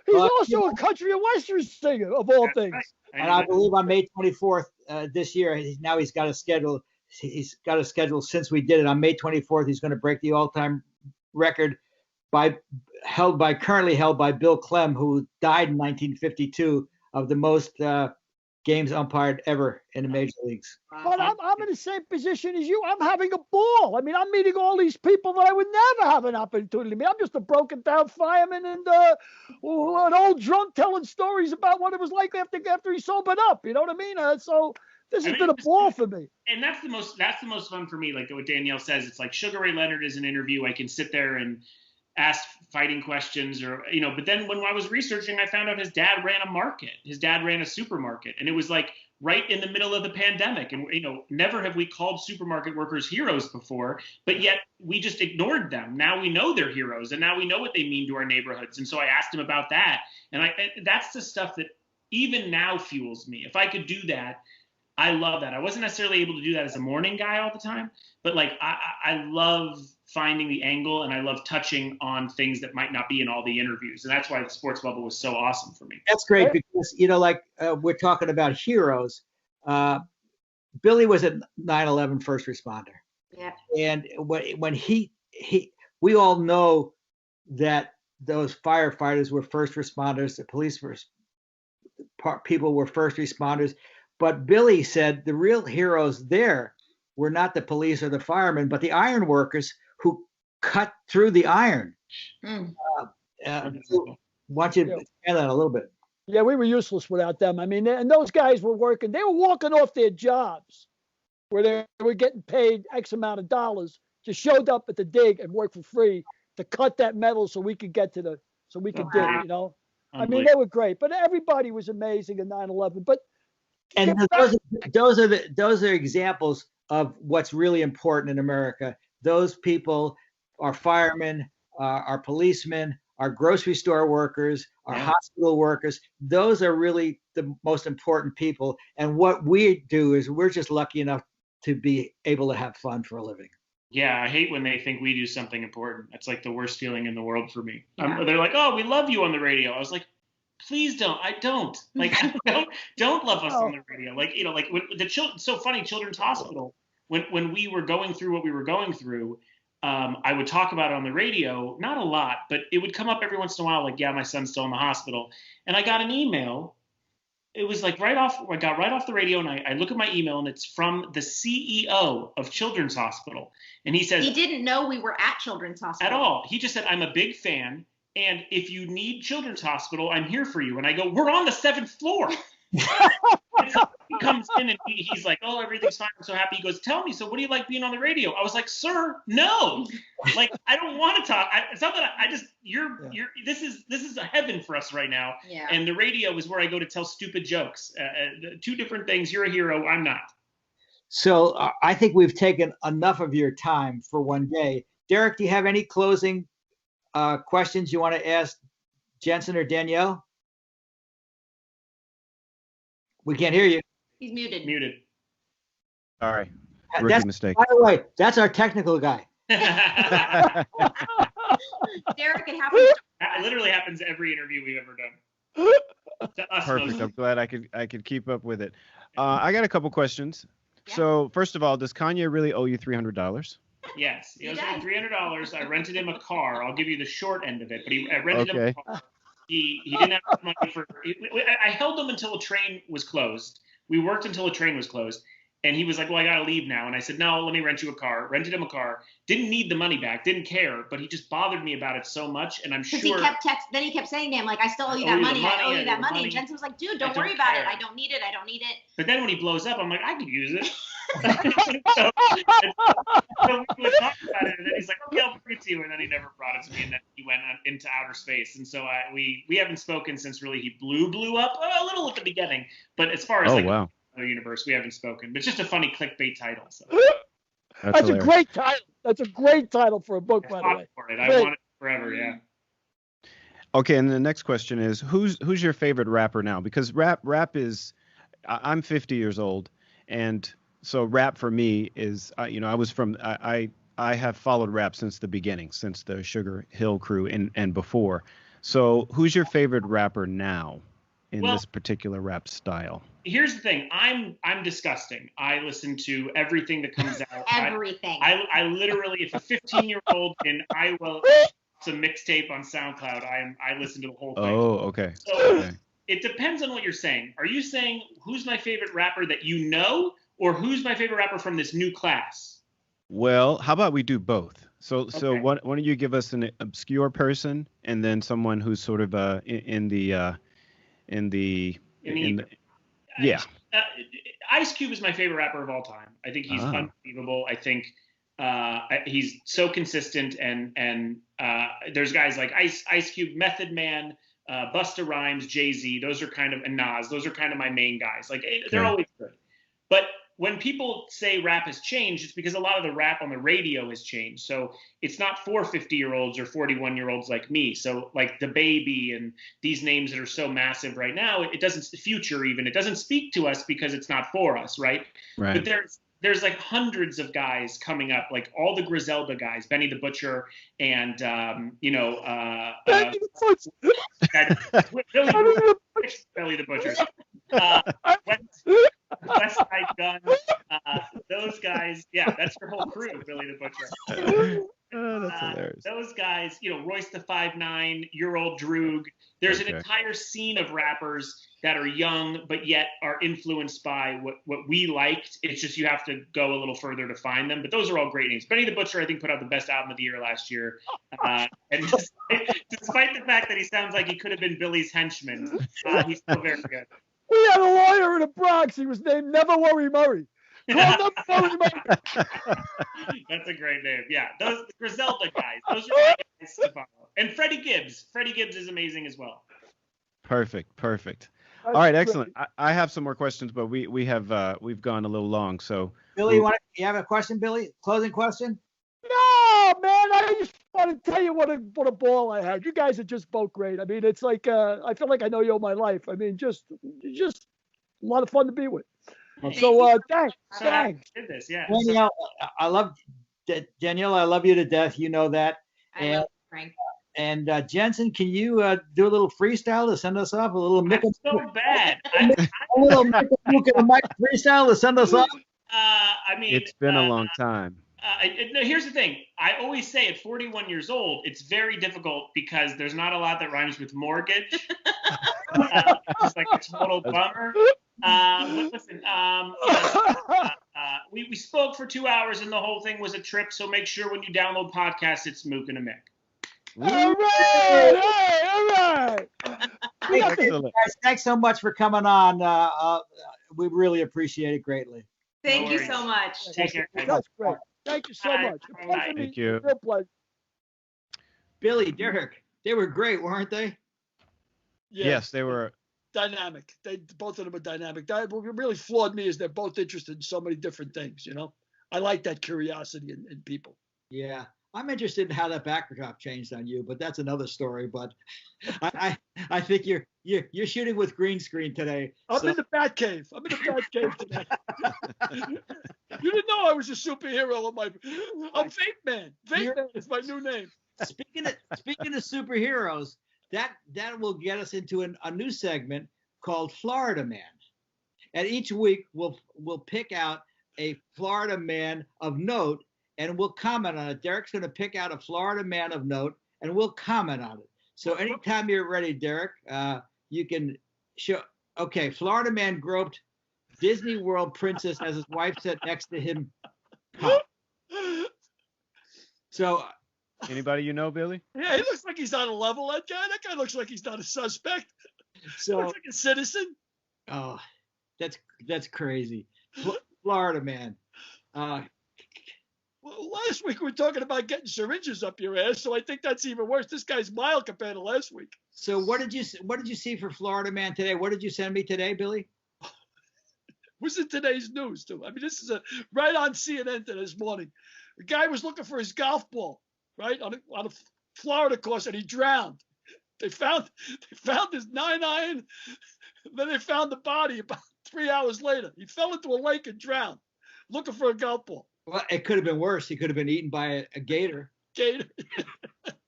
He's also a country and western singer, of all things. Right. And I believe on May 24th this year, he's got a schedule. He's got a schedule since we did it. On May 24th, he's going to break the all-time record currently held by Bill Clem, who died in 1952, of the most games umpired ever in the major leagues. But I'm in the same position as you. I'm having a ball. I'm meeting all these people that I would never have an opportunity to meet. I'm just a broken down fireman and an old drunk telling stories about what it was like after he sobered up. You know what I mean? So this has been a ball for me. And that's the most fun for me. Like what Danielle says, it's like Sugar Ray Leonard is an interview. I can sit there and ask fighting questions but then when I was researching, I found out his dad ran a market. His dad ran a supermarket, and it was like right in the middle of the pandemic. And, never have we called supermarket workers heroes before, but yet we just ignored them. Now we know they're heroes, and now we know what they mean to our neighborhoods. And so I asked him about that. And that's the stuff that even now fuels me. If I could do that, I love that. I wasn't necessarily able to do that as a morning guy all the time, but like I love finding the angle, and I love touching on things that might not be in all the interviews. And that's why the Sports Bubble was so awesome for me. That's great because, we're talking about heroes. Billy was a 9/11 first responder. Yeah. And when we all know that those firefighters were first responders, the police people were first responders. But Billy said the real heroes there were not the police or the firemen, but the iron workers who cut through the iron. Why don't you expand that a little bit? Yeah, we were useless without them. And those guys were working. They were walking off their jobs where they were getting paid X amount of dollars, just showed up at the dig and worked for free to cut that metal so we could get to dig, I mean, they were great, but everybody was amazing in 9/11. But And those are examples of what's really important in America. Those people are firemen, our policemen, our grocery store workers, our hospital workers. Those are really the most important people. And what we do is we're just lucky enough to be able to have fun for a living. Yeah, I hate when they think we do something important. That's like the worst feeling in the world for me. They're like, "Oh, we love you on the radio." I was like, "Please don't. I don't. Like, don't love us on the radio." Like, like when the children. So funny, Children's Hospital. When we were going through what we were going through, I would talk about it on the radio. Not a lot, but it would come up every once in a while. Like, yeah, my son's still in the hospital, and I got an email. It was like I got right off the radio, and I look at my email, and it's from the CEO of Children's Hospital. And he says, he didn't know we were at Children's Hospital. At all. He just said, "I'm a big fan, and if you need Children's Hospital, I'm here for you." And I go, "We're on the 7th floor." He comes in, and he's like, "Oh, everything's fine. I'm so happy." He goes, "Tell me, so what do you like being on the radio?" I was like, "Sir, no. Like, I don't want to talk. It's not that I just, this is a heaven for us right now." Yeah. And the radio is where I go to tell stupid jokes. Two different things. You're a hero. I'm not. So I think we've taken enough of your time for one day. Derek, do you have any closing questions you want to ask Jensen or Danielle? We can't hear you. He's muted. Muted. Sorry. Rookie mistake. By the way, that's our technical guy. Derek, it happens. It literally happens every interview we've ever done. To us, Perfect. mostly. I'm glad I could keep up with it. I got a couple questions. Yeah. So first of all, does Kanye really owe you $300? Yes, he owes me does. $300. I rented him a car. I'll give you the short end of it, but I rented him a Okay. car. He didn't have enough money for. I held him until a train was closed. We worked until a train was closed, and he was like, "Well, I gotta leave now." And I said, "No, let me rent you a car." Rented him a car. Didn't need the money back. Didn't care, but he just bothered me about it so much, and I'm Because sure. then he kept saying to him, like, "I still owe you I owe that you the money. money, I owe I owe you that the money." money. And Jensen was like, "Dude, I don't don't worry about care. it. I don't need it. I don't need it." But then when he blows up, I'm like, I could use it. so we would talk about it, and then he's like, "Okay, I'll bring it to you," and then he never brought it to me, and then he went into outer space. And so we haven't spoken since really he blew up a little at the beginning, but as far as Wow. the universe, we haven't spoken. But it's just a funny clickbait title. So That's a hilarious. great title. That's a great title for a book, I by the fought way. for it. I Great. want it forever. Yeah. Okay, and the next question is who's your favorite rapper now? Because rap is I'm 50 years old, and so rap for me is I was from I have followed rap since the beginning, since the Sugar Hill Crew and before. So who's your favorite rapper now in this particular rap style? Here's the thing. I'm disgusting. I listen to everything that comes out. Everything. I literally, if a 15-year-old in Iowa some mixtape on SoundCloud, I listen to the whole thing. Oh, okay. So Okay. it depends on what you're saying. Are you saying who's my favorite rapper that you know, or who's my favorite rapper from this new class? Well, how about we do both? So Okay. why don't you give us an obscure person and then someone who's sort of yeah. Ice Cube is my favorite rapper of all time. I think he's unbelievable. I think he's so consistent, and there's guys like Ice Cube, Method Man, Busta Rhymes, Jay-Z. Those are kind of, and Nas. Those are kind of my main guys. Like they're always good. But when people say rap has changed, it's because a lot of the rap on the radio has changed. So it's not for 50-year-olds or 41-year-olds like me. So like The Baby and these names that are so massive right now, it doesn't, Future even, it doesn't speak to us because it's not for us, right? Right. But there's like hundreds of guys coming up, like all the Griselda guys, Benny the Butcher, and Benny the Billy the Butcher, West Side Gun, those guys. Yeah, that's your whole crew, Billy the Butcher. That's hilarious. Those guys, Royce the 5'9", Your Old Droog. There's an Okay. entire scene of rappers that are young, but yet are influenced by what we liked. It's just you have to go a little further to find them. But those are all great names. Benny the Butcher, I think, put out the best album of the year last year. And despite the fact that he sounds like he could have been Billy's henchman, he's still very good. We had a lawyer in the Bronx. He was named Never Worry Murray. Call Never Worry Murray. That's a great name. Yeah, those Griselda guys. Those are my guys to follow. And Freddie Gibbs. Freddie Gibbs is amazing as well. Perfect. That's All right, great. excellent. I have some more questions, but we've gone a little long, so Billy, you have a question, Billy? Closing question? No, man, I just want to tell you what a ball I had. You guys are just both great. I mean, it's like I feel like I know you all my life. I mean, just a lot of fun to be with. So thanks. So happy Thanks. we did this, yeah. Danielle, I love Danielle. I love you to death. You know that. I love Frank. And Jensen, can you do a little freestyle to send us off? A little I'm so bad. freestyle to send us off? I mean, it's been a long time. No, here's the thing. I always say at 41 years old, it's very difficult because there's not a lot that rhymes with mortgage. It's like a total bummer. But listen, we spoke for 2 hours and the whole thing was a trip. So make sure when you download podcasts, it's Mook and a Mick. All right. All right. Excellent. Guys, thanks so much for coming on. We really appreciate it greatly. Thank No you worries. so much. Take care, guys. That's great. Thank you so Bye. much. Bye. Pleasure to Thank meet you. Real pleasure. Billy, Derek, they were great, weren't they? Yeah, Yes, they were. dynamic. Both of them are dynamic. What really floored me is they're both interested in so many different things. You know, I like that curiosity in people. Yeah. I'm interested in how that backdrop changed on you, but that's another story. But I think you're shooting with green screen today. I'm in the Bat Cave. I'm in the Bat Cave today. You didn't know I was a superhero. I'm Fake Man. Fake Man is my new name. Speaking of superheroes, that will get us into a new segment called Florida Man. And each week we'll pick out a Florida man of note and we'll comment on it. Derek's going to pick out a Florida man of note and we'll comment on it. So anytime you're ready, Derek, you can show. Okay, Florida man groped Disney World princess as his wife sat next to him. So Anybody you know, Billy? Yeah, he looks like he's on a level. That guy looks like he's not a suspect. So looks like a citizen. oh, that's crazy. Florida man. Well, last week we were talking about getting syringes up your ass, so I think that's even worse. This guy's mild compared to last week. So what did you see for Florida man today? What did you send me today, Billy? Was in today's news too. I mean, this is right on CNN this morning. The guy was looking for his golf ball, right, on a Florida course, and he drowned. They found his 9-iron. Then they found the body about 3 hours later. He fell into a lake and drowned, looking for a golf ball. Well, it could have been worse. He could have been eaten by a gator. Gator.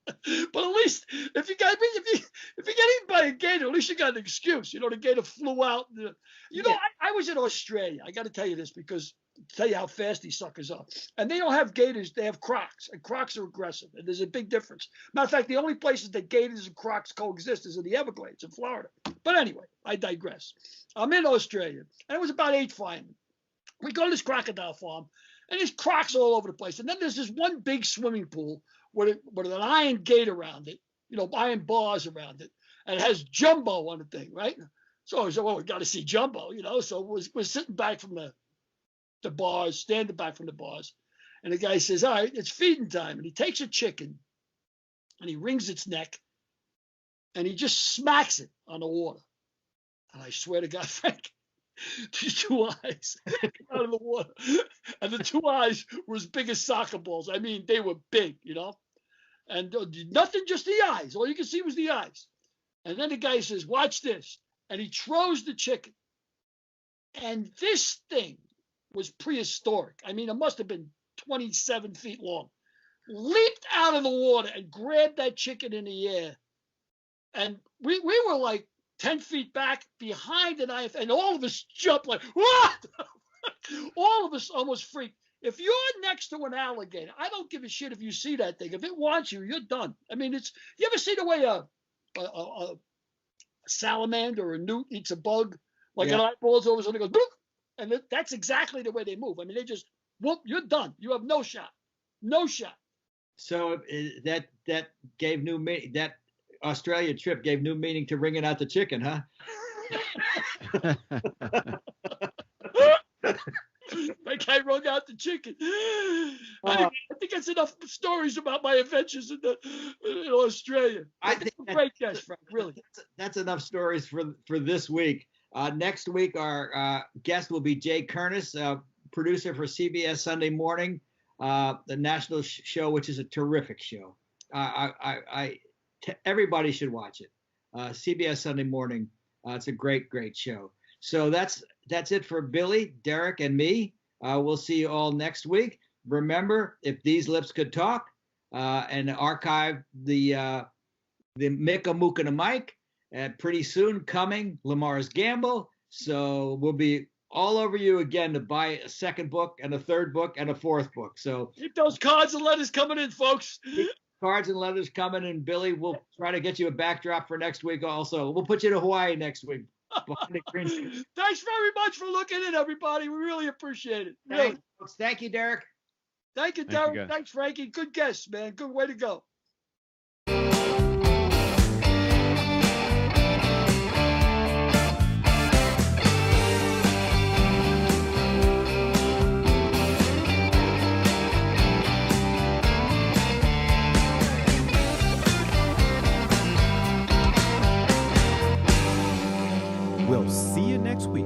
But at least if you get eaten by a gator, at least you got an excuse. You know, the gator flew out. I was in Australia. I got to tell you this because tell you how fast these suckers are. And they don't have gators. They have crocs, and crocs are aggressive. And there's a big difference. Matter of fact, the only places that gators and crocs coexist is in the Everglades in Florida. But anyway, I digress. I'm in Australia, and it was about 8 firemen. We go to this crocodile farm, and there's crocs all over the place. And then there's this one big swimming pool with an iron gate around it, iron bars around it, and it has Jumbo on the thing, right? So I said, well, we got to see Jumbo, So we're sitting back from the bars, standing back from the bars. And the guy says, all right, it's feeding time. And he takes a chicken, and he wrings its neck, and he just smacks it on the water. And I swear to God, Frank, these 2 eyes come out of the water. And the 2 eyes were as big as soccer balls. I mean, they were big, And nothing, just the eyes. All you could see was the eyes. And then the guy says, watch this. And he throws the chicken. And this thing was prehistoric. I mean, it must have been 27 feet long. Leaped out of the water and grabbed that chicken in the air. And we were like 10 feet back behind the knife, and all of us jumped like, what? All of us almost freaked. If you're next to an alligator, I don't give a shit if you see that thing. If it wants you, you're done. I mean, you ever see the way a salamander or a newt eats a bug? Like an eyeballs over something, goes, bloop, and that's exactly the way they move. I mean, they just, whoop, you're done. You have no shot. No shot. So that gave new meaning. That Australia trip gave new meaning to wringing out the chicken, huh? Like I wrung out the chicken. Anyway, I think that's enough stories about my adventures in Australia. I It's think a great guest, Frank, really. That's enough stories for this week. Next week, our guest will be Jay Kernis, producer for CBS Sunday Morning, the national show, which is a terrific show. Everybody should watch it. CBS Sunday Morning. It's a great, great show. So that's it for Billy, Derek, and me. We'll see you all next week. Remember, if these lips could talk, and archive the Mika Mook and a Mike, and pretty soon coming Lamar's Gamble. So we'll be all over you again to buy a second book and a third book and a fourth book. So Keep those cards and letters coming in, folks. cards and letters coming, and Billy, we'll try to get you a backdrop for next week also. We'll put you to Hawaii next week. Thanks very much for looking in, everybody. We really appreciate it. Really. Thank you, Derek. Thank you, Thank you, Derek. guys. Thanks, Frankie. Good guess, man. Good way to go. We'll see you next week.